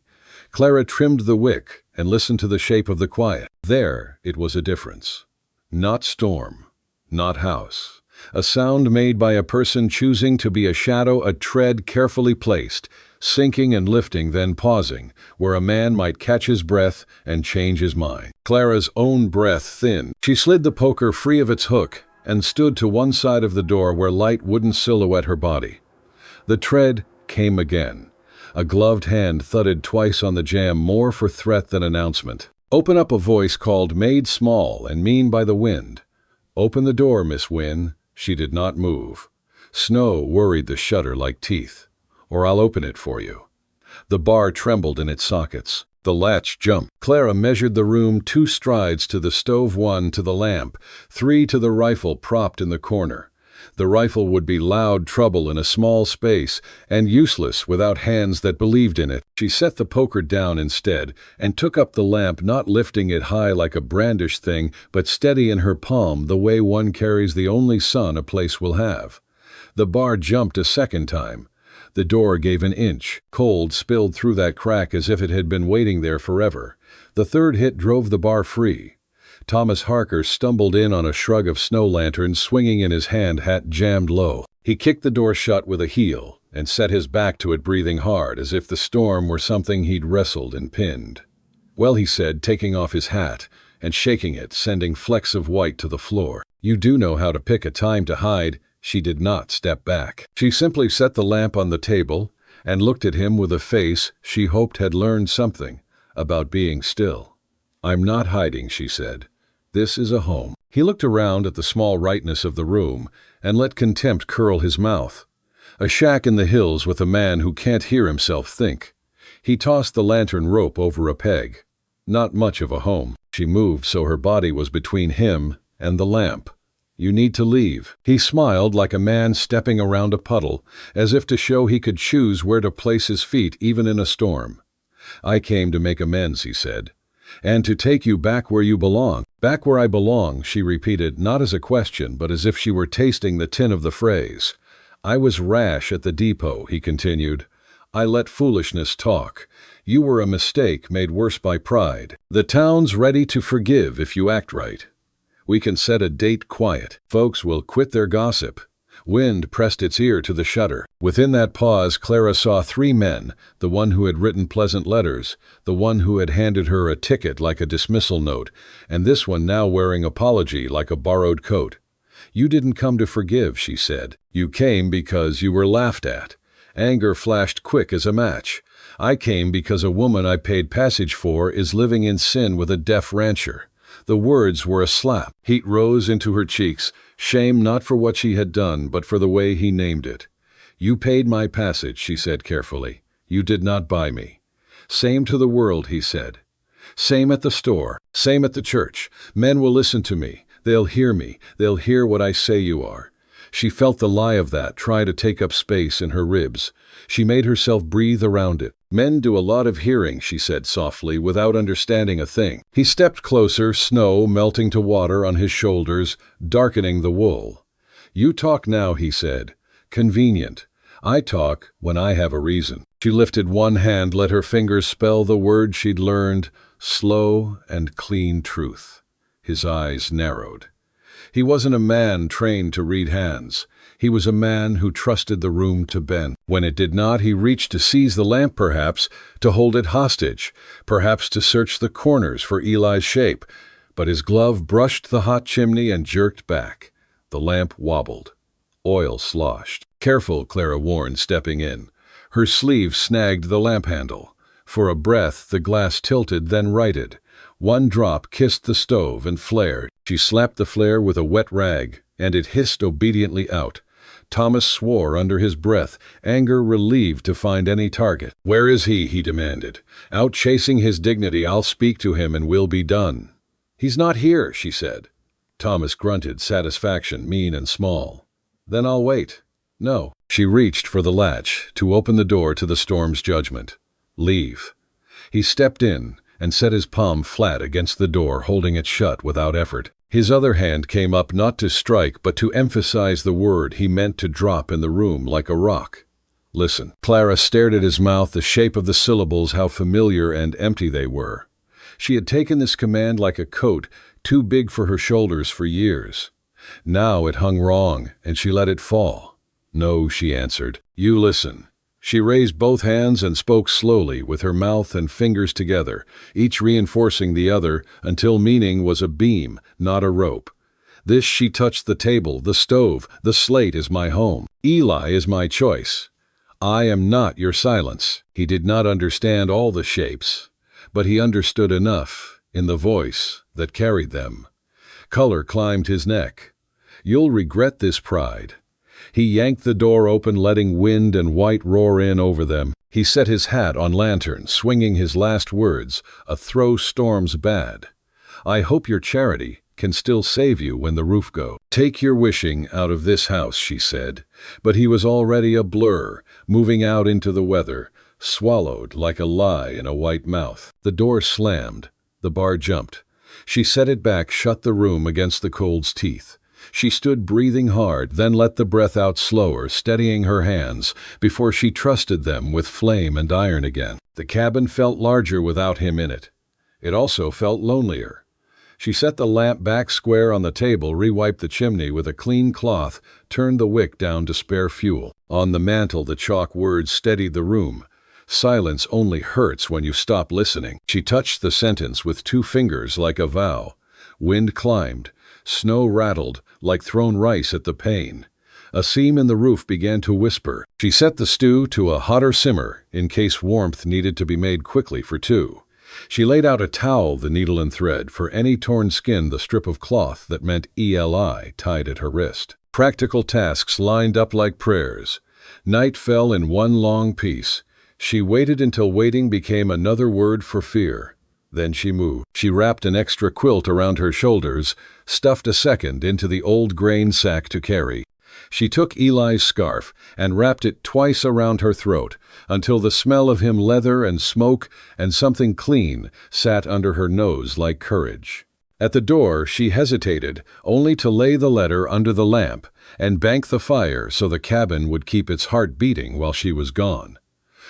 Clara trimmed the wick and listened to the shape of the quiet. There it was a difference. Not storm, not house. A sound made by a person choosing to be a shadow, a tread carefully placed, sinking and lifting, then pausing, where a man might catch his breath and change his mind. Clara's own breath thinned. She slid the poker free of its hook and stood to one side of the door where light wouldn't silhouette her body. The tread came again. A gloved hand thudded twice on the jamb, more for threat than announcement. "Open up," a voice called, made small and mean by the wind. "Open the door, Miss Wynne." She did not move. Snow worried the shutter like teeth. "Or I'll open it for you." The bar trembled in its sockets. The latch jumped. Clara measured the room, 2 strides to the stove, 1 to the lamp, 3 to the rifle propped in the corner. The rifle would be loud trouble in a small space, and useless without hands that believed in it. She set the poker down instead, and took up the lamp, not lifting it high like a brandished thing, but steady in her palm, the way one carries the only sun a place will have. The bar jumped a second time. The door gave an inch. Cold spilled through that crack as if it had been waiting there forever. The third hit drove the bar free. Thomas Harker stumbled in on a shrug of snow lanterns swinging in his hand, hat jammed low. He kicked the door shut with a heel and set his back to it, breathing hard, as if the storm were something he'd wrestled and pinned. "Well," he said, taking off his hat and shaking it, sending flecks of white to the floor. "You do know how to pick a time to hide." She did not step back. She simply set the lamp on the table and looked at him with a face she hoped had learned something about being still. "I'm not hiding," she said. "This is a home." He looked around at the small rightness of the room and let contempt curl his mouth. A shack in the hills with a man who can't hear himself think. He tossed the lantern rope over a peg. Not much of a home. She moved so her body was between him and the lamp. "You need to leave." He smiled like a man stepping around a puddle, as if to show he could choose where to place his feet even in a storm. "I came to make amends," he said. "And to take you back where you belong." "Back where I belong," she repeated, not as a question, but as if she were tasting the tin of the phrase. "I was rash at the depot," he continued. "I let foolishness talk. You were a mistake made worse by pride. The town's ready to forgive if you act right. We can set a date quiet. Folks will quit their gossip." Wind pressed its ear to the shutter. Within that pause, Clara saw 3 men, the one who had written pleasant letters, the one who had handed her a ticket like a dismissal note, and this one now wearing apology like a borrowed coat. "You didn't come to forgive," she said. "You came because you were laughed at." Anger flashed quick as a match. "I came because a woman I paid passage for is living in sin with a deaf rancher." The words were a slap. Heat rose into her cheeks, shame not for what she had done, but for the way he named it. "You paid my passage," she said carefully. "You did not buy me." "Same to the world," he said. "Same at the store. Same at the church. Men will listen to me. They'll hear me. They'll hear what I say you are." She felt the lie of that try to take up space in her ribs. She made herself breathe around it. "Men do a lot of hearing," she said softly, without understanding a thing. He stepped closer, snow melting to water on his shoulders, darkening the wool. "You talk now," he said. "Convenient. I talk when I have a reason." She lifted one hand, let her fingers spell the word she'd learned, slow and clean truth. His eyes narrowed. He wasn't a man trained to read hands. He was a man who trusted the room to bend. When it did not, he reached to seize the lamp, perhaps, to hold it hostage, perhaps to search the corners for Eli's shape. But his glove brushed the hot chimney and jerked back. The lamp wobbled. Oil sloshed. "Careful," Clara warned, stepping in. Her sleeve snagged the lamp handle. For a breath, the glass tilted, then righted. One drop kissed the stove and flared. She slapped the flare with a wet rag, and it hissed obediently out. Thomas swore under his breath, anger relieved to find any target. "Where is he?" he demanded. "Out chasing his dignity. I'll speak to him and we'll be done." "He's not here," she said. Thomas grunted, satisfaction mean and small. "Then I'll wait." "No." She reached for the latch to open the door to the storm's judgment. Leave. He stepped in and set his palm flat against the door, holding it shut without effort. His other hand came up not to strike but to emphasize the word he meant to drop in the room like a rock. Listen. Clara stared at his mouth, the shape of the syllables, how familiar and empty they were. She had taken this command like a coat, too big for her shoulders for years. Now it hung wrong, and she let it fall. No, she answered. You listen. She raised both hands and spoke slowly, with her mouth and fingers together, each reinforcing the other, until meaning was a beam, not a rope. This she touched the table, the stove, the slate is my home. Eli is my choice. I am not your silence. He did not understand all the shapes, but he understood enough, in the voice that carried them. Color climbed his neck. You'll regret this pride. He yanked the door open, letting wind and white roar in over them. He set his hat on lantern, swinging his last words, a throw storm's bad. I hope your charity can still save you when the roof goes. Take your wishing out of this house, she said, but he was already a blur, moving out into the weather, swallowed like a lie in a white mouth. The door slammed. The bar jumped. She set it back, shut the room against the cold's teeth. She stood breathing hard, then let the breath out slower, steadying her hands, before she trusted them with flame and iron again. The cabin felt larger without him in it. It also felt lonelier. She set the lamp back square on the table, re-wiped the chimney with a clean cloth, turned the wick down to spare fuel. On the mantel the chalk words steadied the room. Silence only hurts when you stop listening. She touched the sentence with 2 fingers like a vow. Wind climbed. Snow rattled, like thrown rice at the pane. A seam in the roof began to whisper. She set the stew to a hotter simmer, in case warmth needed to be made quickly for 2. She laid out a towel, the needle and thread, for any torn skin, the strip of cloth that meant Eli tied at her wrist. Practical tasks lined up like prayers. Night fell in one long piece. She waited until waiting became another word for fear. Then she moved. She wrapped an extra quilt around her shoulders, stuffed a second into the old grain sack to carry. She took Eli's scarf and wrapped it twice around her throat, until the smell of him, leather and smoke and something clean, sat under her nose like courage. At the door she hesitated, only to lay the letter under the lamp and bank the fire so the cabin would keep its heart beating while she was gone.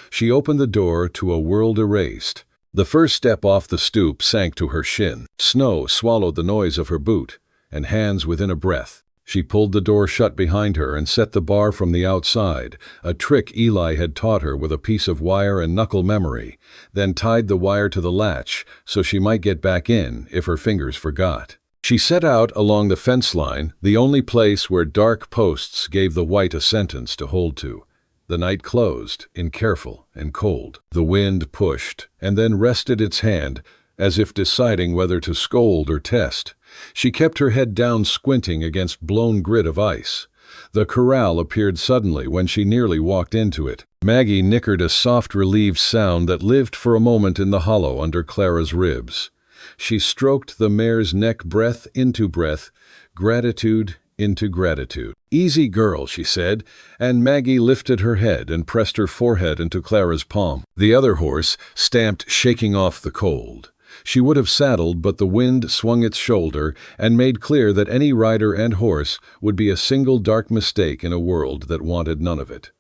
She opened the door to a world erased. The first step off the stoop sank to her shin. Snow swallowed the noise of her boot, and hands within a breath. She pulled the door shut behind her and set the bar from the outside, a trick Eli had taught her with a piece of wire and knuckle memory, then tied the wire to the latch so she might get back in if her fingers forgot. She set out along the fence line, the only place where dark posts gave the white a sentence to hold to. The night closed, in careful and cold. The wind pushed, and then rested its hand, as if deciding whether to scold or test. She kept her head down, squinting against blown grit of ice. The corral appeared suddenly when she nearly walked into it. Maggie nickered a soft, relieved sound that lived for a moment in the hollow under Clara's ribs. She stroked the mare's neck, breath into breath, gratitude into gratitude. Easy girl, she said, and Maggie lifted her head and pressed her forehead into Clara's palm. The other horse stamped, shaking off the cold. She would have saddled, but the wind swung its shoulder and made clear that any rider and horse would be a single dark mistake in a world that wanted none of it.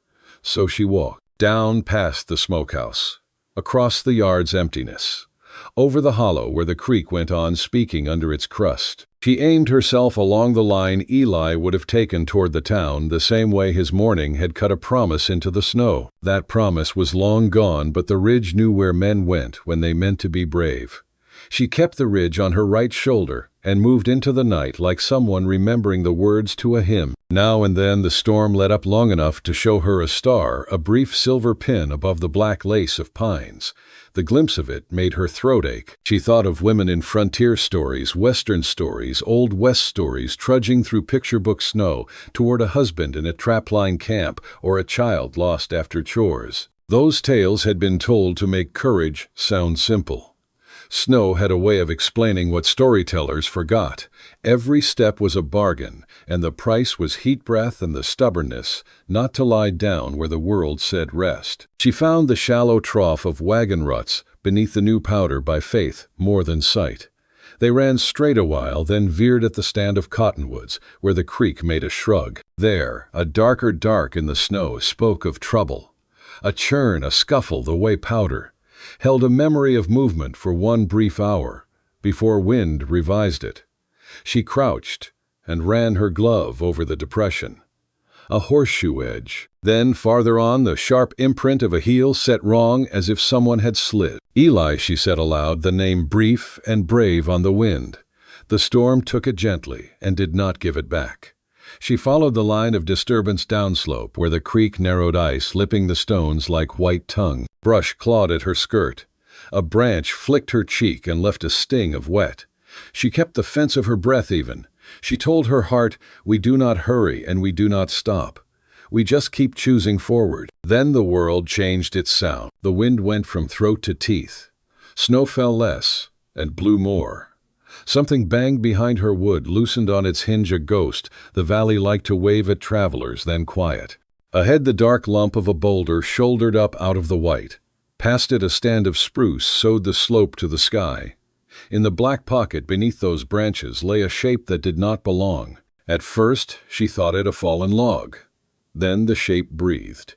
So she walked, down past the smokehouse, across the yard's emptiness, over the hollow where the creek went on speaking under its crust. She aimed herself along the line Eli would have taken toward the town, the same way his morning had cut a promise into the snow. That promise was long gone, but the ridge knew where men went when they meant to be brave. She kept the ridge on her right shoulder and moved into the night like someone remembering the words to a hymn. Now and then the storm let up long enough to show her a star, a brief silver pin above the black lace of pines. The glimpse of it made her throat ache. She thought of women in frontier stories, western stories, Old West stories, trudging through picture book snow toward a husband in a trapline camp or a child lost after chores. Those tales had been told to make courage sound simple. Snow had a way of explaining what storytellers forgot. Every step was a bargain, and the price was heat breath and the stubbornness not to lie down where the world said rest. She found the shallow trough of wagon ruts beneath the new powder by faith more than sight. They ran straight a while, then veered at the stand of cottonwoods, where the creek made a shrug. There, a darker dark in the snow spoke of trouble. A churn, a scuffle, the way powder held a memory of movement for one brief hour, before wind revised it. She crouched and ran her glove over the depression. A horseshoe edge. Then, farther on, the sharp imprint of a heel set wrong as if someone had slid. Eli, she said aloud, the name brief and brave on the wind. The storm took it gently and did not give it back. She followed the line of disturbance downslope where the creek narrowed ice, lipping the stones like white tongue. Brush clawed at her skirt. A branch flicked her cheek and left a sting of wet. She kept the fence of her breath even. She told her heart, we do not hurry and we do not stop. We just keep choosing forward. Then the world changed its sound. The wind went from throat to teeth. Snow fell less and blew more. Something banged behind her wood, loosened on its hinge a ghost. The valley liked to wave at travelers, then quiet. Ahead the dark lump of a boulder shouldered up out of the white. Past it a stand of spruce sewed the slope to the sky. In the black pocket beneath those branches lay a shape that did not belong. At first she thought it a fallen log. Then the shape breathed.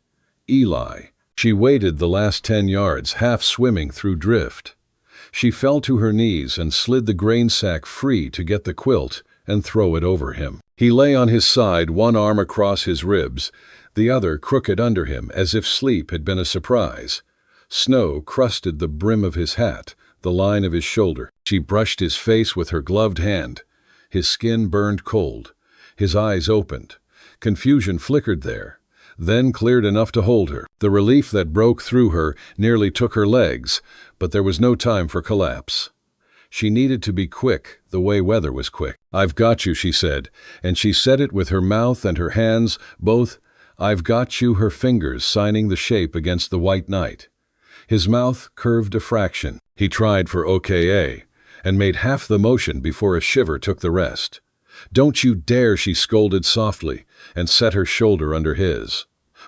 Eli. She waded the last 10 yards, half swimming through drift. She fell to her knees and slid the grain sack free to get the quilt and throw it over him. He lay on his side, one arm across his ribs, the other crooked under him as if sleep had been a surprise. Snow crusted the brim of his hat, the line of his shoulder. She brushed his face with her gloved hand. His skin burned cold. His eyes opened. Confusion flickered there, then cleared enough to hold her. The relief that broke through her nearly took her legs, but there was no time for collapse. She needed to be quick, the way weather was quick. "I've got you," she said, and she said it with her mouth and her hands, both. "I've got you," her fingers signing the shape against the white night. His mouth curved a fraction. He tried for OKA, and made half the motion before a shiver took the rest. "Don't you dare," she scolded softly, and set her shoulder under his.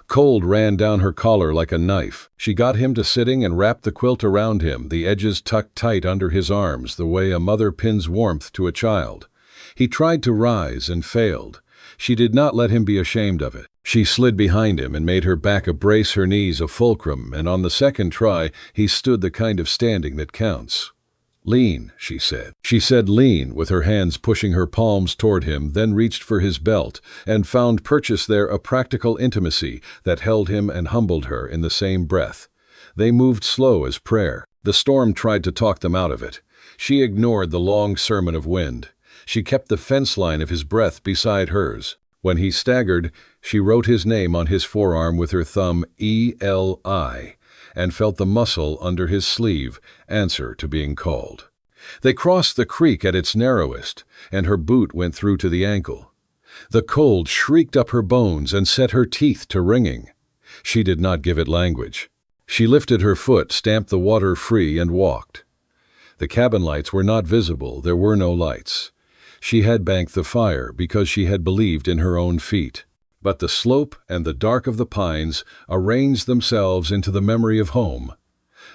Cold ran down her collar like a knife. She got him to sitting and wrapped the quilt around him, the edges tucked tight under his arms, the way a mother pins warmth to a child. He tried to rise and failed. She did not let him be ashamed of it. She slid behind him and made her back a brace, her knees a fulcrum, and on the second try he stood the kind of standing that counts. "Lean," she said. She said lean, with her hands pushing her palms toward him, then reached for his belt, and found purchase there a practical intimacy that held him and humbled her in the same breath. They moved slow as prayer. The storm tried to talk them out of it. She ignored the long sermon of wind. She kept the fence line of his breath beside hers. When he staggered, she wrote his name on his forearm with her thumb, Eli, and felt the muscle under his sleeve answer to being called. They crossed the creek at its narrowest, and her boot went through to the ankle. The cold shrieked up her bones and set her teeth to ringing. She did not give it language. She lifted her foot, stamped the water free, and walked. The cabin lights were not visible. There were no lights. She had banked the fire because she had believed in her own feet. But the slope and the dark of the pines arranged themselves into the memory of home.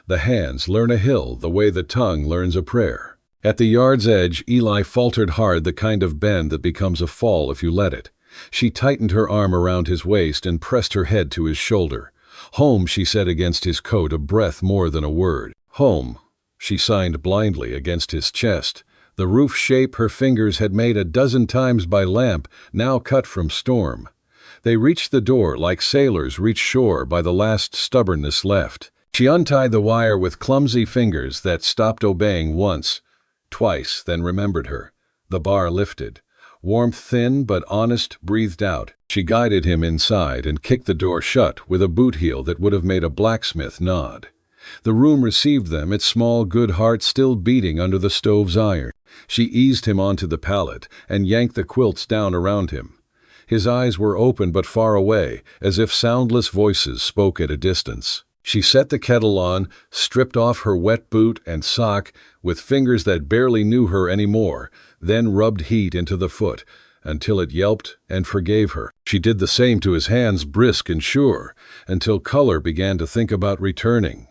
The hands learn a hill the way the tongue learns a prayer. At the yard's edge, Eli faltered hard, the kind of bend that becomes a fall if you let it. She tightened her arm around his waist and pressed her head to his shoulder. "Home," she said against his coat, a breath more than a word. "Home," she signed blindly against his chest. The roof shape her fingers had made a dozen times by lamp, now cut from storm. They reached the door like sailors reach shore by the last stubbornness left. She untied the wire with clumsy fingers that stopped obeying once, twice, then remembered her. The bar lifted. Warmth thin but honest breathed out. She guided him inside and kicked the door shut with a boot heel that would have made a blacksmith nod. The room received them, its small good heart still beating under the stove's iron. She eased him onto the pallet and yanked the quilts down around him. His eyes were open but far away, as if soundless voices spoke at a distance. She set the kettle on, stripped off her wet boot and sock with fingers that barely knew her anymore, then rubbed heat into the foot until it yelped and forgave her. She did the same to his hands, brisk and sure, until color began to think about returning.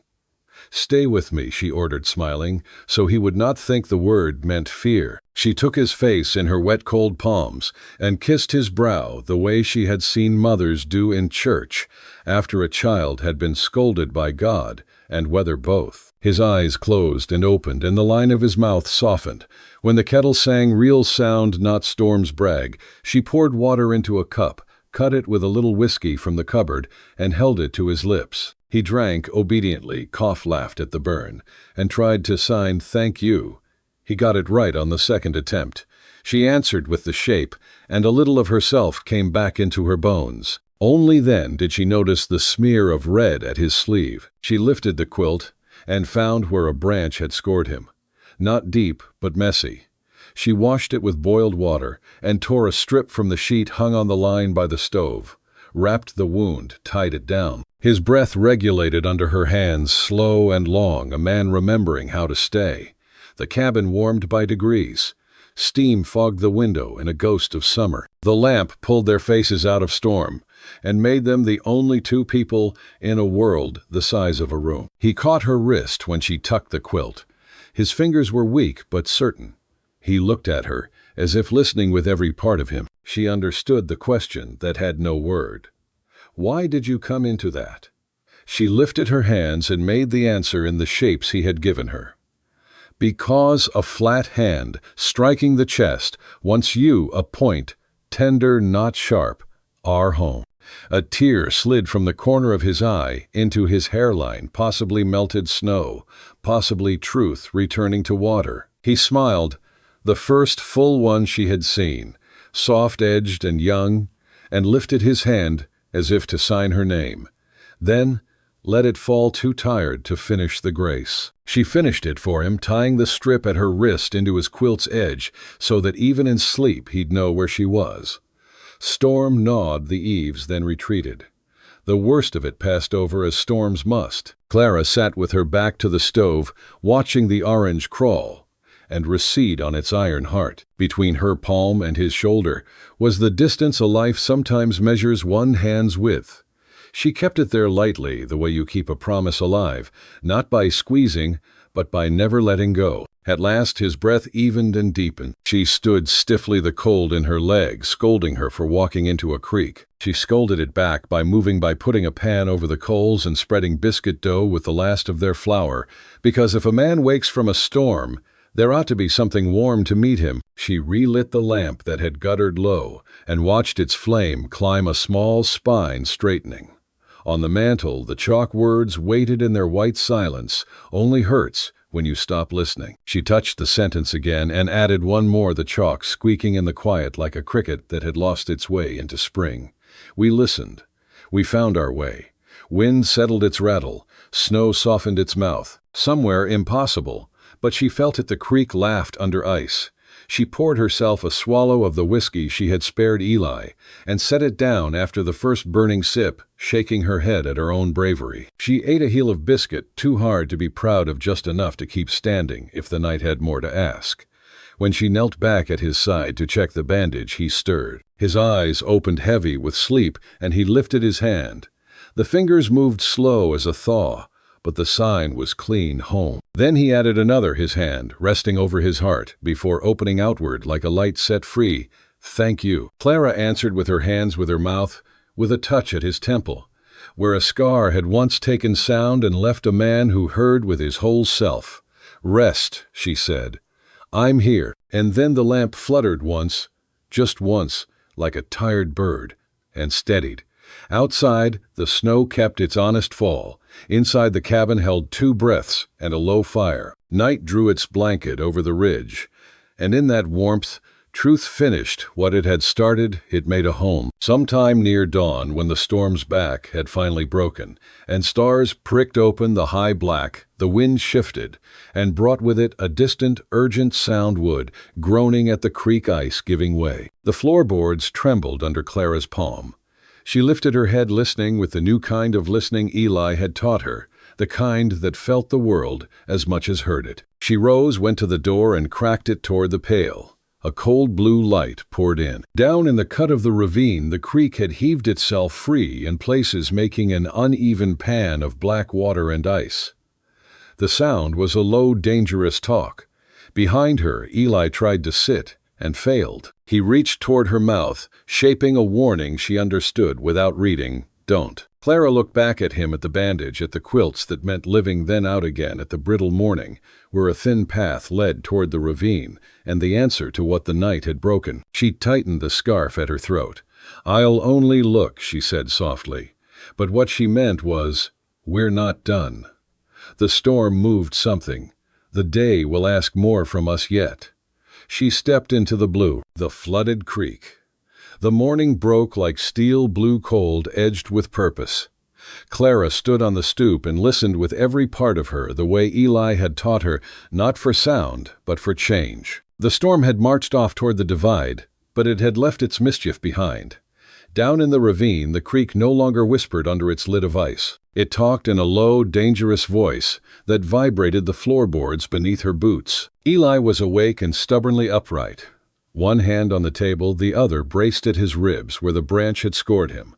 "Stay with me," she ordered, smiling, so he would not think the word meant fear. She took his face in her wet, cold palms and kissed his brow the way she had seen mothers do in church after a child had been scolded by God and whether both. His eyes closed and opened, and the line of his mouth softened. When the kettle sang real sound, not Storm's brag, she poured water into a cup, cut it with a little whiskey from the cupboard, and held it to his lips. He drank obediently, laughed at the burn, and tried to sign "thank you." He got it right on the second attempt. She answered with the shape, and a little of herself came back into her bones. Only then did she notice the smear of red at his sleeve. She lifted the quilt and found where a branch had scored him. Not deep, but messy. She washed it with boiled water and tore a strip from the sheet hung on the line by the stove, wrapped the wound, tied it down. His breath regulated under her hands, slow and long, a man remembering how to stay. The cabin warmed by degrees. Steam fogged the window in a ghost of summer. The lamp pulled their faces out of Storm and made them the only two people in a world the size of a room. He caught her wrist when she tucked the quilt. His fingers were weak but certain. He looked at her, as if listening with every part of him. She understood the question that had no word. "Why did you come into that?" She lifted her hands and made the answer in the shapes he had given her. "Because a flat hand, striking the chest, wants you a point, tender, not sharp, our home." A tear slid from the corner of his eye into his hairline, possibly melted snow, possibly truth returning to water. He smiled, the first full one she had seen, soft-edged and young, and lifted his hand as if to sign her name. Then let it fall, too tired to finish the grace. She finished it for him, tying the strip at her wrist into his quilt's edge so that even in sleep he'd know where she was. Storm gnawed the eaves, then retreated. The worst of it passed over as storms must. Clara sat with her back to the stove, watching the orange crawl and recede on its iron heart. Between her palm and his shoulder was the distance a life sometimes measures one hand's width. She kept it there lightly, the way you keep a promise alive, not by squeezing, but by never letting go. At last his breath evened and deepened. She stood stiffly, the cold in her legs, scolding her for walking into a creek. She scolded it back by putting a pan over the coals and spreading biscuit dough with the last of their flour, because if a man wakes from a storm, there ought to be something warm to meet him. She relit the lamp that had guttered low and watched its flame climb a small spine, straightening. On the mantel, the chalk words waited in their white silence, "Only hurts when you stop listening." She touched the sentence again and added one more, the chalk squeaking in the quiet like a cricket that had lost its way into spring. We listened. We found our way. Wind settled its rattle. Snow softened its mouth. Somewhere impossible, but she felt it, the creek laughed under ice. She poured herself a swallow of the whiskey she had spared Eli, and set it down after the first burning sip, shaking her head at her own bravery. She ate a heel of biscuit, too hard to be proud of, just enough to keep standing if the night had more to ask. When she knelt back at his side to check the bandage, he stirred. His eyes opened heavy with sleep, and he lifted his hand. The fingers moved slow as a thaw, but the sign was clean home. Then he added another, his hand resting over his heart, before opening outward like a light set free. "Thank you." Clara answered with her hands with her mouth, with a touch at his temple, where a scar had once taken sound and left a man who heard with his whole self. "Rest," she said. "I'm here." And then the lamp fluttered once, just once, like a tired bird, and steadied. Outside, the snow kept its honest fall. Inside, the cabin held 2 breaths and a low fire. Night drew its blanket over the ridge, and in that warmth, truth finished what it had started. It made a home. Sometime near dawn, when the storm's back had finally broken, and stars pricked open the high black, the wind shifted, and brought with it a distant, urgent sound, wood groaning at the creek ice giving way. The floorboards trembled under Clara's palm. She lifted her head, listening with the new kind of listening Eli had taught her, the kind that felt the world as much as heard it. She rose, went to the door, and cracked it toward the pail. A cold blue light poured in. Down in the cut of the ravine, the creek had heaved itself free, in places making an uneven pan of black water and ice. The sound was a low, dangerous talk. Behind her, Eli tried to sit, and failed. He reached toward her mouth, shaping a warning she understood without reading. Don't. Clara looked back at him, at the bandage, at the quilts that meant living, then out again at the brittle morning, where a thin path led toward the ravine, and the answer to what the night had broken. She tightened the scarf at her throat. "I'll only look," she said softly. But what she meant was, "We're not done." The storm moved something. The day will ask more from us yet. She stepped into the blue, the flooded creek. The morning broke like steel blue cold, edged with purpose. Clara stood on the stoop and listened with every part of her, the way Eli had taught her, not for sound, but for change. The storm had marched off toward the divide, but it had left its mischief behind. Down in the ravine, the creek no longer whispered under its lid of ice. It talked in a low, dangerous voice that vibrated the floorboards beneath her boots. Eli was awake and stubbornly upright. One hand on the table, the other braced at his ribs where the branch had scored him.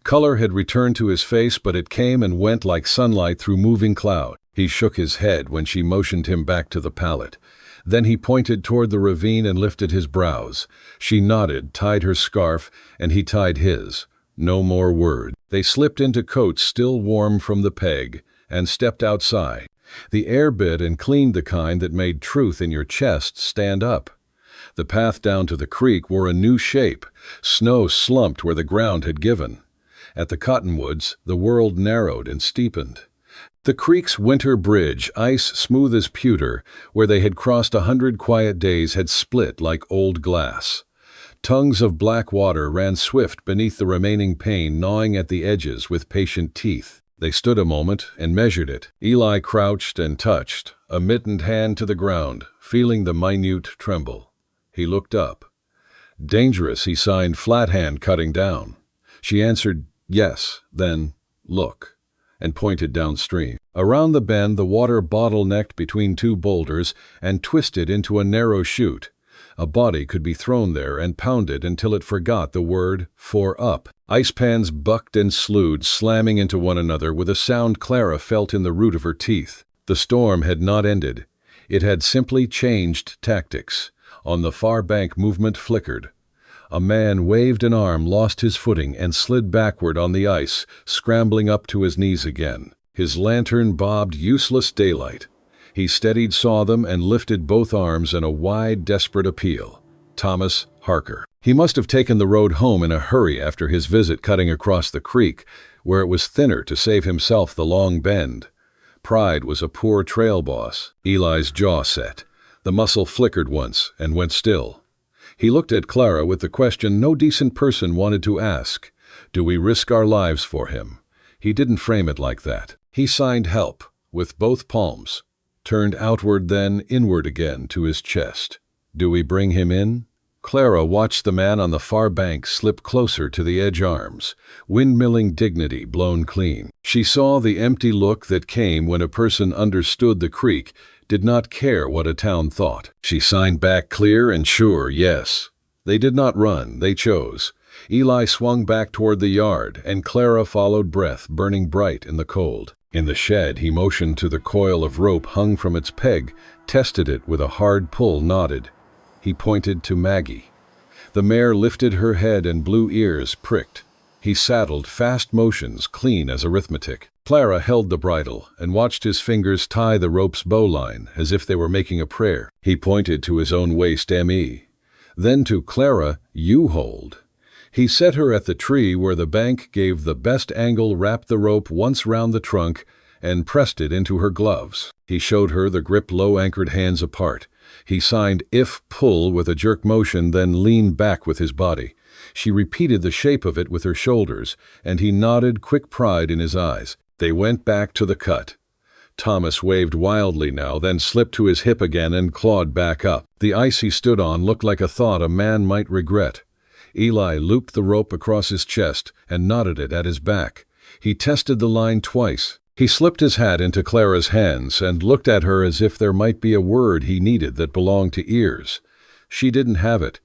Color had returned to his face, but it came and went like sunlight through moving cloud. He shook his head when she motioned him back to the pallet. Then he pointed toward the ravine and lifted his brows. She nodded, tied her scarf, and he tied his. No more word. They slipped into coats still warm from the peg and stepped outside. The air bit and cleaned, the kind that made truth in your chest stand up. The path down to the creek wore a new shape. Snow slumped where the ground had given. At the cottonwoods, the world narrowed and steepened. The creek's winter bridge, ice smooth as pewter, where they had crossed 100 quiet days, had split like old glass. Tongues of black water ran swift beneath the remaining pane, gnawing at the edges with patient teeth. They stood a moment and measured it. Eli crouched and touched, a mittened hand to the ground, feeling the minute tremble. He looked up. "Dangerous," he signed, flat hand cutting down. She answered, "Yes," then, "Look," and pointed downstream. Around the bend, the water bottlenecked between two boulders and twisted into a narrow chute. A body could be thrown there and pounded until it forgot the word "for up." Ice pans bucked and slewed, slamming into one another with a sound Clara felt in the root of her teeth. The storm had not ended. It had simply changed tactics. On the far bank, movement flickered. A man waved an arm, lost his footing, and slid backward on the ice, scrambling up to his knees again. His lantern bobbed useless daylight. He steadied, saw them, and lifted both arms in a wide, desperate appeal. Thomas Harker. He must have taken the road home in a hurry after his visit, cutting across the creek, where it was thinner to save himself the long bend. Pride was a poor trail boss. Eli's jaw set. The muscle flickered once and went still. He looked at Clara with the question no decent person wanted to ask. Do we risk our lives for him? He didn't frame it like that. He signed help with both palms, turned outward, then inward again to his chest. Do we bring him in? Clara watched the man on the far bank slip closer to the edge arms, windmilling dignity blown clean. She saw the empty look that came when a person understood the creek, did not care what a town thought. She signed back clear and sure, yes. They did not run, they chose. Eli swung back toward the yard, and Clara followed, breath burning bright in the cold. In the shed, he motioned to the coil of rope hung from its peg, tested it with a hard pull, nodded. He pointed to Maggie. The mare lifted her head and blue ears pricked. He saddled, fast motions, clean as arithmetic. Clara held the bridle and watched his fingers tie the rope's bowline as if they were making a prayer. He pointed to his own waist, M.E. Then to Clara, "You hold." He set her at the tree where the bank gave the best angle, wrapped the rope once round the trunk, and pressed it into her gloves. He showed her the grip, low-anchored hands apart. He signed "if" pull with a jerk motion, then leaned back with his body. She repeated the shape of it with her shoulders, and he nodded, quick pride in his eyes. They went back to the cut. Thomas waved wildly now, then slipped to his hip again and clawed back up. The ice he stood on looked like a thought a man might regret. Eli looped the rope across his chest and knotted it at his back. He tested the line twice. He slipped his hat into Clara's hands and looked at her as if there might be a word he needed that belonged to ears. She didn't have it.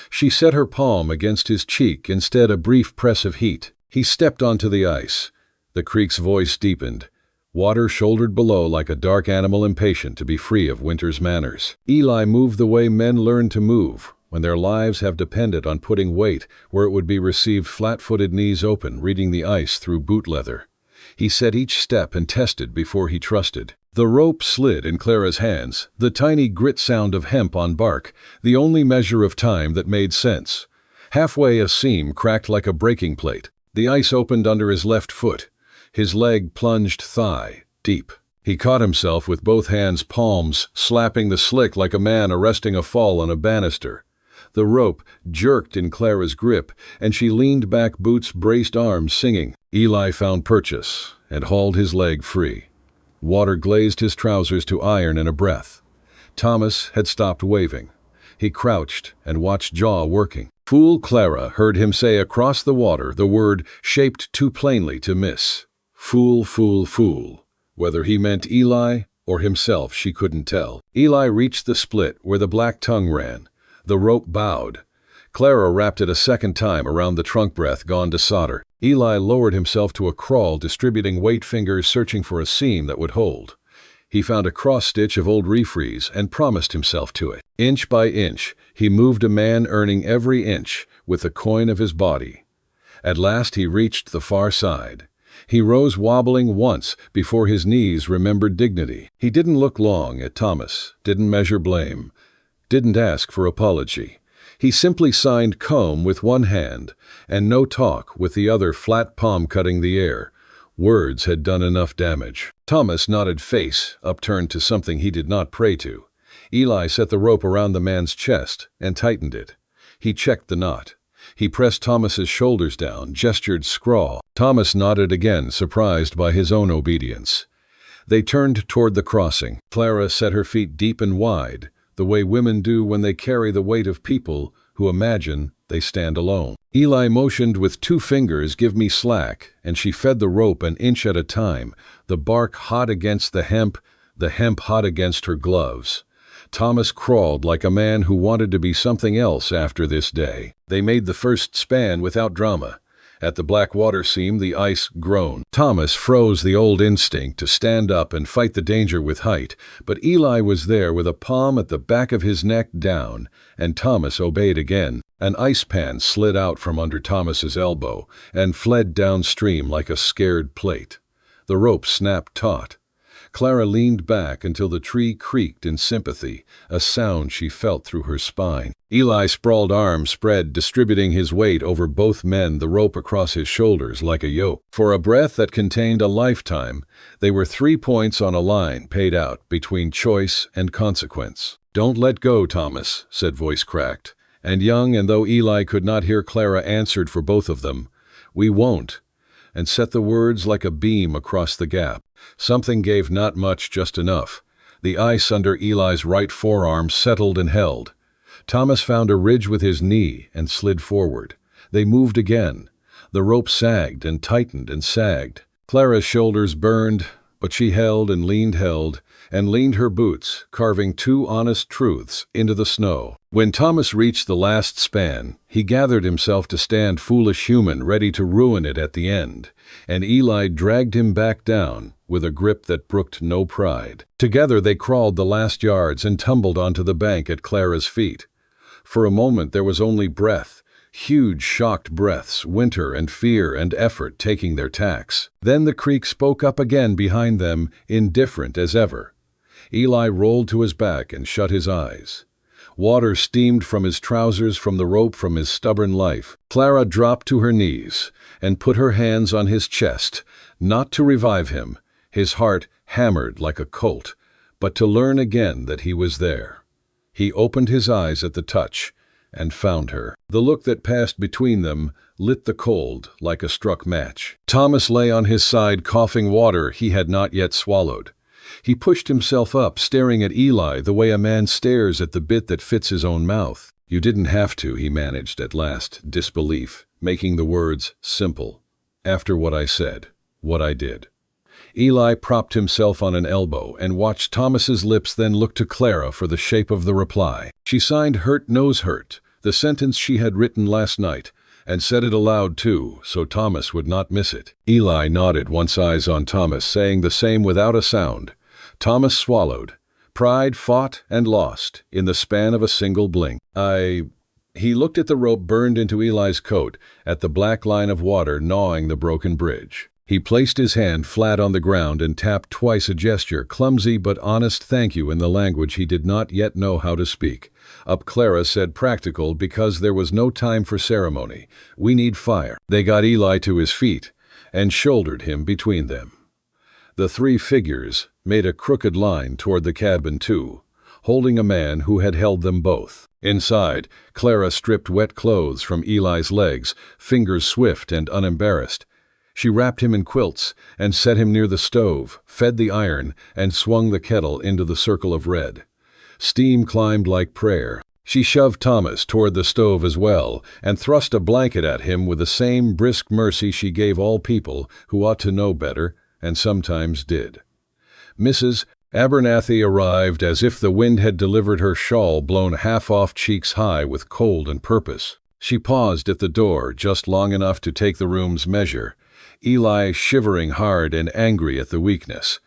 She set her palm against his cheek, instead a brief press of heat. He stepped onto the ice. The creek's voice deepened. Water shouldered below like a dark animal impatient to be free of winter's manners. Eli moved the way men learn to move, when their lives have depended on putting weight where it would be received flat-footed, knees open, reading the ice through boot leather. He set each step and tested before he trusted. The rope slid in Clara's hands, the tiny grit sound of hemp on bark, the only measure of time that made sense. Halfway, a seam cracked like a breaking plate. The ice opened under his left foot. His leg plunged thigh deep. He caught himself with both hands' palms, slapping the slick like a man arresting a fall on a banister. The rope jerked in Clara's grip, and she leaned back, boots braced arms, singing. Eli found purchase and hauled his leg free. Water glazed his trousers to iron in a breath. Thomas had stopped waving. He crouched and watched jaw working. Fool Clara heard him say across the water the word shaped too plainly to miss. Fool, fool, fool. Whether he meant Eli or himself, she couldn't tell. Eli reached the split where the black tongue ran. The rope bowed. Clara wrapped it a second time around the trunk breath gone to solder. Eli lowered himself to a crawl, distributing weight fingers, searching for a seam that would hold. He found a cross-stitch of old refreeze and promised himself to it. Inch by inch, he moved, a man earning every inch with the coin of his body. At last he reached the far side. He rose, wobbling once before his knees remembered dignity. He didn't look long at Thomas, didn't measure blame, didn't ask for apology. He simply signed "comb" with one hand and "no talk" with the other, flat palm cutting the air. Words had done enough damage. Thomas nodded, face upturned to something he did not pray to. Eli set the rope around the man's chest and tightened it. He checked the knot. He pressed Thomas's shoulders down, gestured scrawl. Thomas nodded again, surprised by his own obedience. They turned toward the crossing. Clara set her feet deep and wide, the way women do when they carry the weight of people who imagine they stand alone. Eli motioned with 2 fingers, "Give me slack," and she fed the rope an inch at a time, the bark hot against the hemp hot against her gloves. Thomas crawled like a man who wanted to be something else after this day. They made the first span without drama. At the black water seam, the ice groaned. Thomas froze, the old instinct to stand up and fight the danger with height, but Eli was there with a palm at the back of his neck down, and Thomas obeyed again. An ice pan slid out from under Thomas's elbow and fled downstream like a scared plate. The rope snapped taut. Clara leaned back until the tree creaked in sympathy, a sound she felt through her spine. Eli sprawled, arms spread, distributing his weight over both men, the rope across his shoulders like a yoke. For a breath that contained a lifetime, they were 3 points on a line paid out between choice and consequence. "Don't let go, Thomas," said voice cracked and young, and though Eli could not hear, Clara answered for both of them. "We won't," and set the words like a beam across the gap. Something gave, not much, just enough. The ice under Eli's right forearm settled and held. Thomas found a ridge with his knee and slid forward. They moved again. The rope sagged and tightened and sagged. Clara's shoulders burned, but she held and leaned her boots, carving 2 honest truths into the snow. When Thomas reached the last span, he gathered himself to stand, foolish human, ready to ruin it at the end, and Eli dragged him back down with a grip that brooked no pride. Together they crawled the last yards and tumbled onto the bank at Clara's feet. For a moment there was only breath, huge shocked breaths, winter and fear and effort taking their tax. Then the creek spoke up again behind them, indifferent as ever. Eli rolled to his back and shut his eyes. Water steamed from his trousers, from the rope, from his stubborn life. Clara dropped to her knees and put her hands on his chest, not to revive him, his heart hammered like a colt, but to learn again that he was there. He opened his eyes at the touch and found her. The look that passed between them lit the cold like a struck match. Thomas lay on his side, coughing water he had not yet swallowed. He pushed himself up, staring at Eli the way a man stares at the bit that fits his own mouth. You didn't have to, he managed at last, disbelief, making the words simple. After what I said, what I did. Eli propped himself on an elbow and watched Thomas's lips then look to Clara for the shape of the reply. She signed "Hurt Knows Hurt," the sentence she had written last night, and said it aloud too, so Thomas would not miss it. Eli nodded, once eyes on Thomas, saying the same without a sound. Thomas swallowed. Pride fought and lost in the span of a single blink. He looked at the rope burned into Eli's coat, at the black line of water gnawing the broken bridge. He placed his hand flat on the ground and tapped twice, a gesture, clumsy but honest thank you in the language he did not yet know how to speak. Up Clara said, practical, because there was no time for ceremony. We need fire. They got Eli to his feet and shouldered him between them. The three figures made a crooked line toward the cabin too, holding a man who had held them both. Inside, Clara stripped wet clothes from Eli's legs, fingers swift and unembarrassed. She wrapped him in quilts and set him near the stove, fed the iron, and swung the kettle into the circle of red. Steam climbed like prayer. She shoved Thomas toward the stove as well, and thrust a blanket at him with the same brisk mercy she gave all people who ought to know better, and sometimes did. Mrs. Abernathy arrived as if the wind had delivered her shawl blown half off, cheeks high with cold and purpose. She paused at the door just long enough to take the room's measure. Eli shivering hard and angry at the weakness.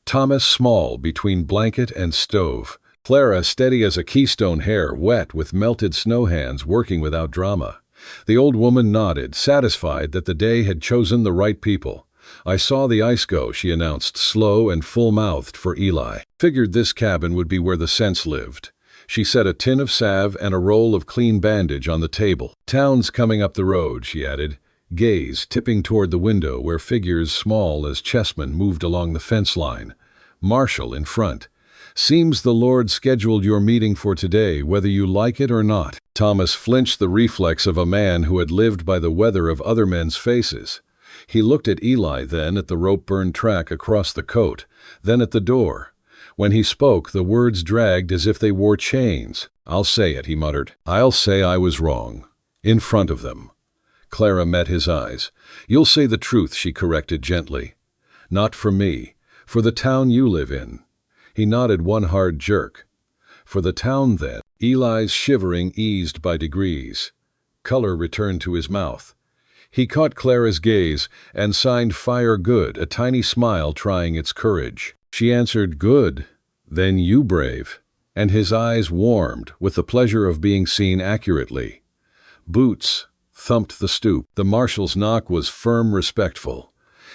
Thomas small between blanket and stove. Clara steady as a keystone, hair wet with melted snow, hands working without drama. The old woman nodded, satisfied that the day had chosen the right people. I saw the ice go, she announced, slow and full-mouthed for Eli. Figured this cabin would be where the sense lived. She set a tin of salve and a roll of clean bandage on the table. Town's coming up the road, she added, gaze tipping toward the window where figures small as chessmen moved along the fence line. Marshal in front. Seems the Lord scheduled your meeting for today, whether you like it or not. Thomas flinched, the reflex of a man who had lived by the weather of other men's faces. He looked at Eli, then at the rope-burned track across the coat, then at the door. When he spoke, the words dragged as if they wore chains. I'll say it, he muttered. I'll say I was wrong. In front of them. Clara met his eyes. You'll say the truth, she corrected gently. Not for me. For the town you live in. He nodded, one hard jerk. For the town, then. Eli's shivering eased by degrees. Color returned to his mouth. He caught Clara's gaze and signed fire good, a tiny smile trying its courage. She answered, good. Then you brave. And his eyes warmed with the pleasure of being seen accurately. Boots thumped the stoop. The marshal's knock was firm, respectful.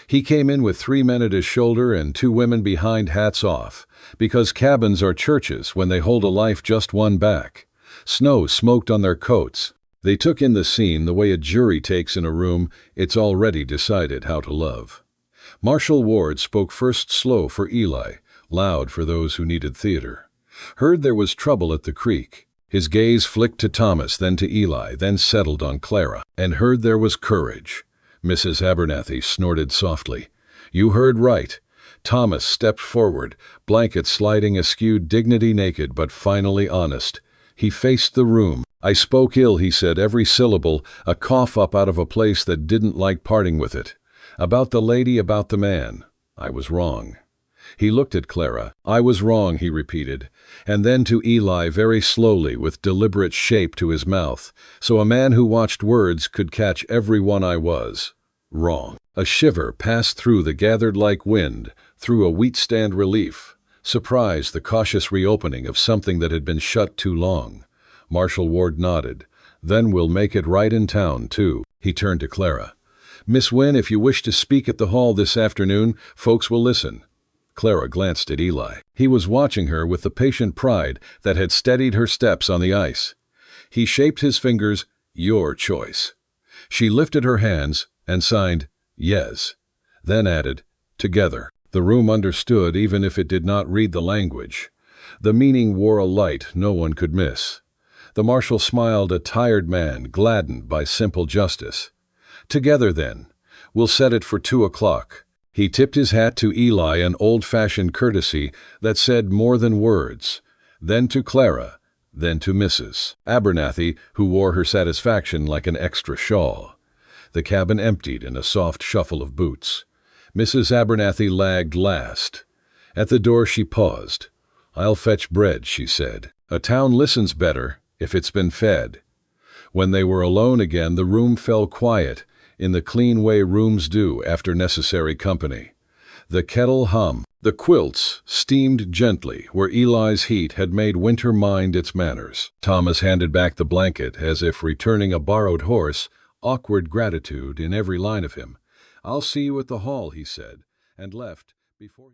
He came in with 3 men at his shoulder and 2 women behind, hats off, because cabins are churches when they hold a life just one back. Snow smoked on their coats. They took in the scene the way a jury takes in a room it's already decided how to love. Marshal Ward spoke first, slow for Eli, loud for those who needed theater. Heard there was trouble at the creek. His gaze flicked to Thomas, then to Eli, then settled on Clara. And heard there was courage. Mrs. Abernathy snorted softly. You heard right. Thomas stepped forward, blanket sliding askew, dignity naked but finally honest. He faced the room. I spoke ill, he said, every syllable a cough up out of a place that didn't like parting with it. About the lady, about the man. I was wrong. He looked at Clara. I was wrong, he repeated, and then to Eli very slowly with deliberate shape to his mouth, so a man who watched words could catch every one. I was wrong. A shiver passed through the gathered like wind, through a wheat-stand relief, surprised the cautious reopening of something that had been shut too long. Marshal Ward nodded. Then we'll make it right in town, too. He turned to Clara. Miss Wynne, if you wish to speak at the hall this afternoon, folks will listen. Clara glanced at Eli. He was watching her with the patient pride that had steadied her steps on the ice. He shaped his fingers, your choice. She lifted her hands and signed, yes, then added, together. The room understood even if it did not read the language. The meaning wore a light no one could miss. The marshal smiled, a tired man, gladdened by simple justice. Together, then. We'll set it for 2 o'clock. He tipped his hat to Eli, an old-fashioned courtesy that said more than words. Then to Clara, then to Mrs. Abernathy, who wore her satisfaction like an extra shawl. The cabin emptied in a soft shuffle of boots. Mrs. Abernathy lagged last. At the door she paused. "I'll fetch bread," she said. "A town listens better if it's been fed." When they were alone again, the room fell quiet, in the clean way rooms do after necessary company. The kettle hummed. The quilts steamed gently where Eli's heat had made winter mind its manners. Thomas handed back the blanket as if returning a borrowed horse, awkward gratitude in every line of him. "I'll see you at the hall," he said, and left before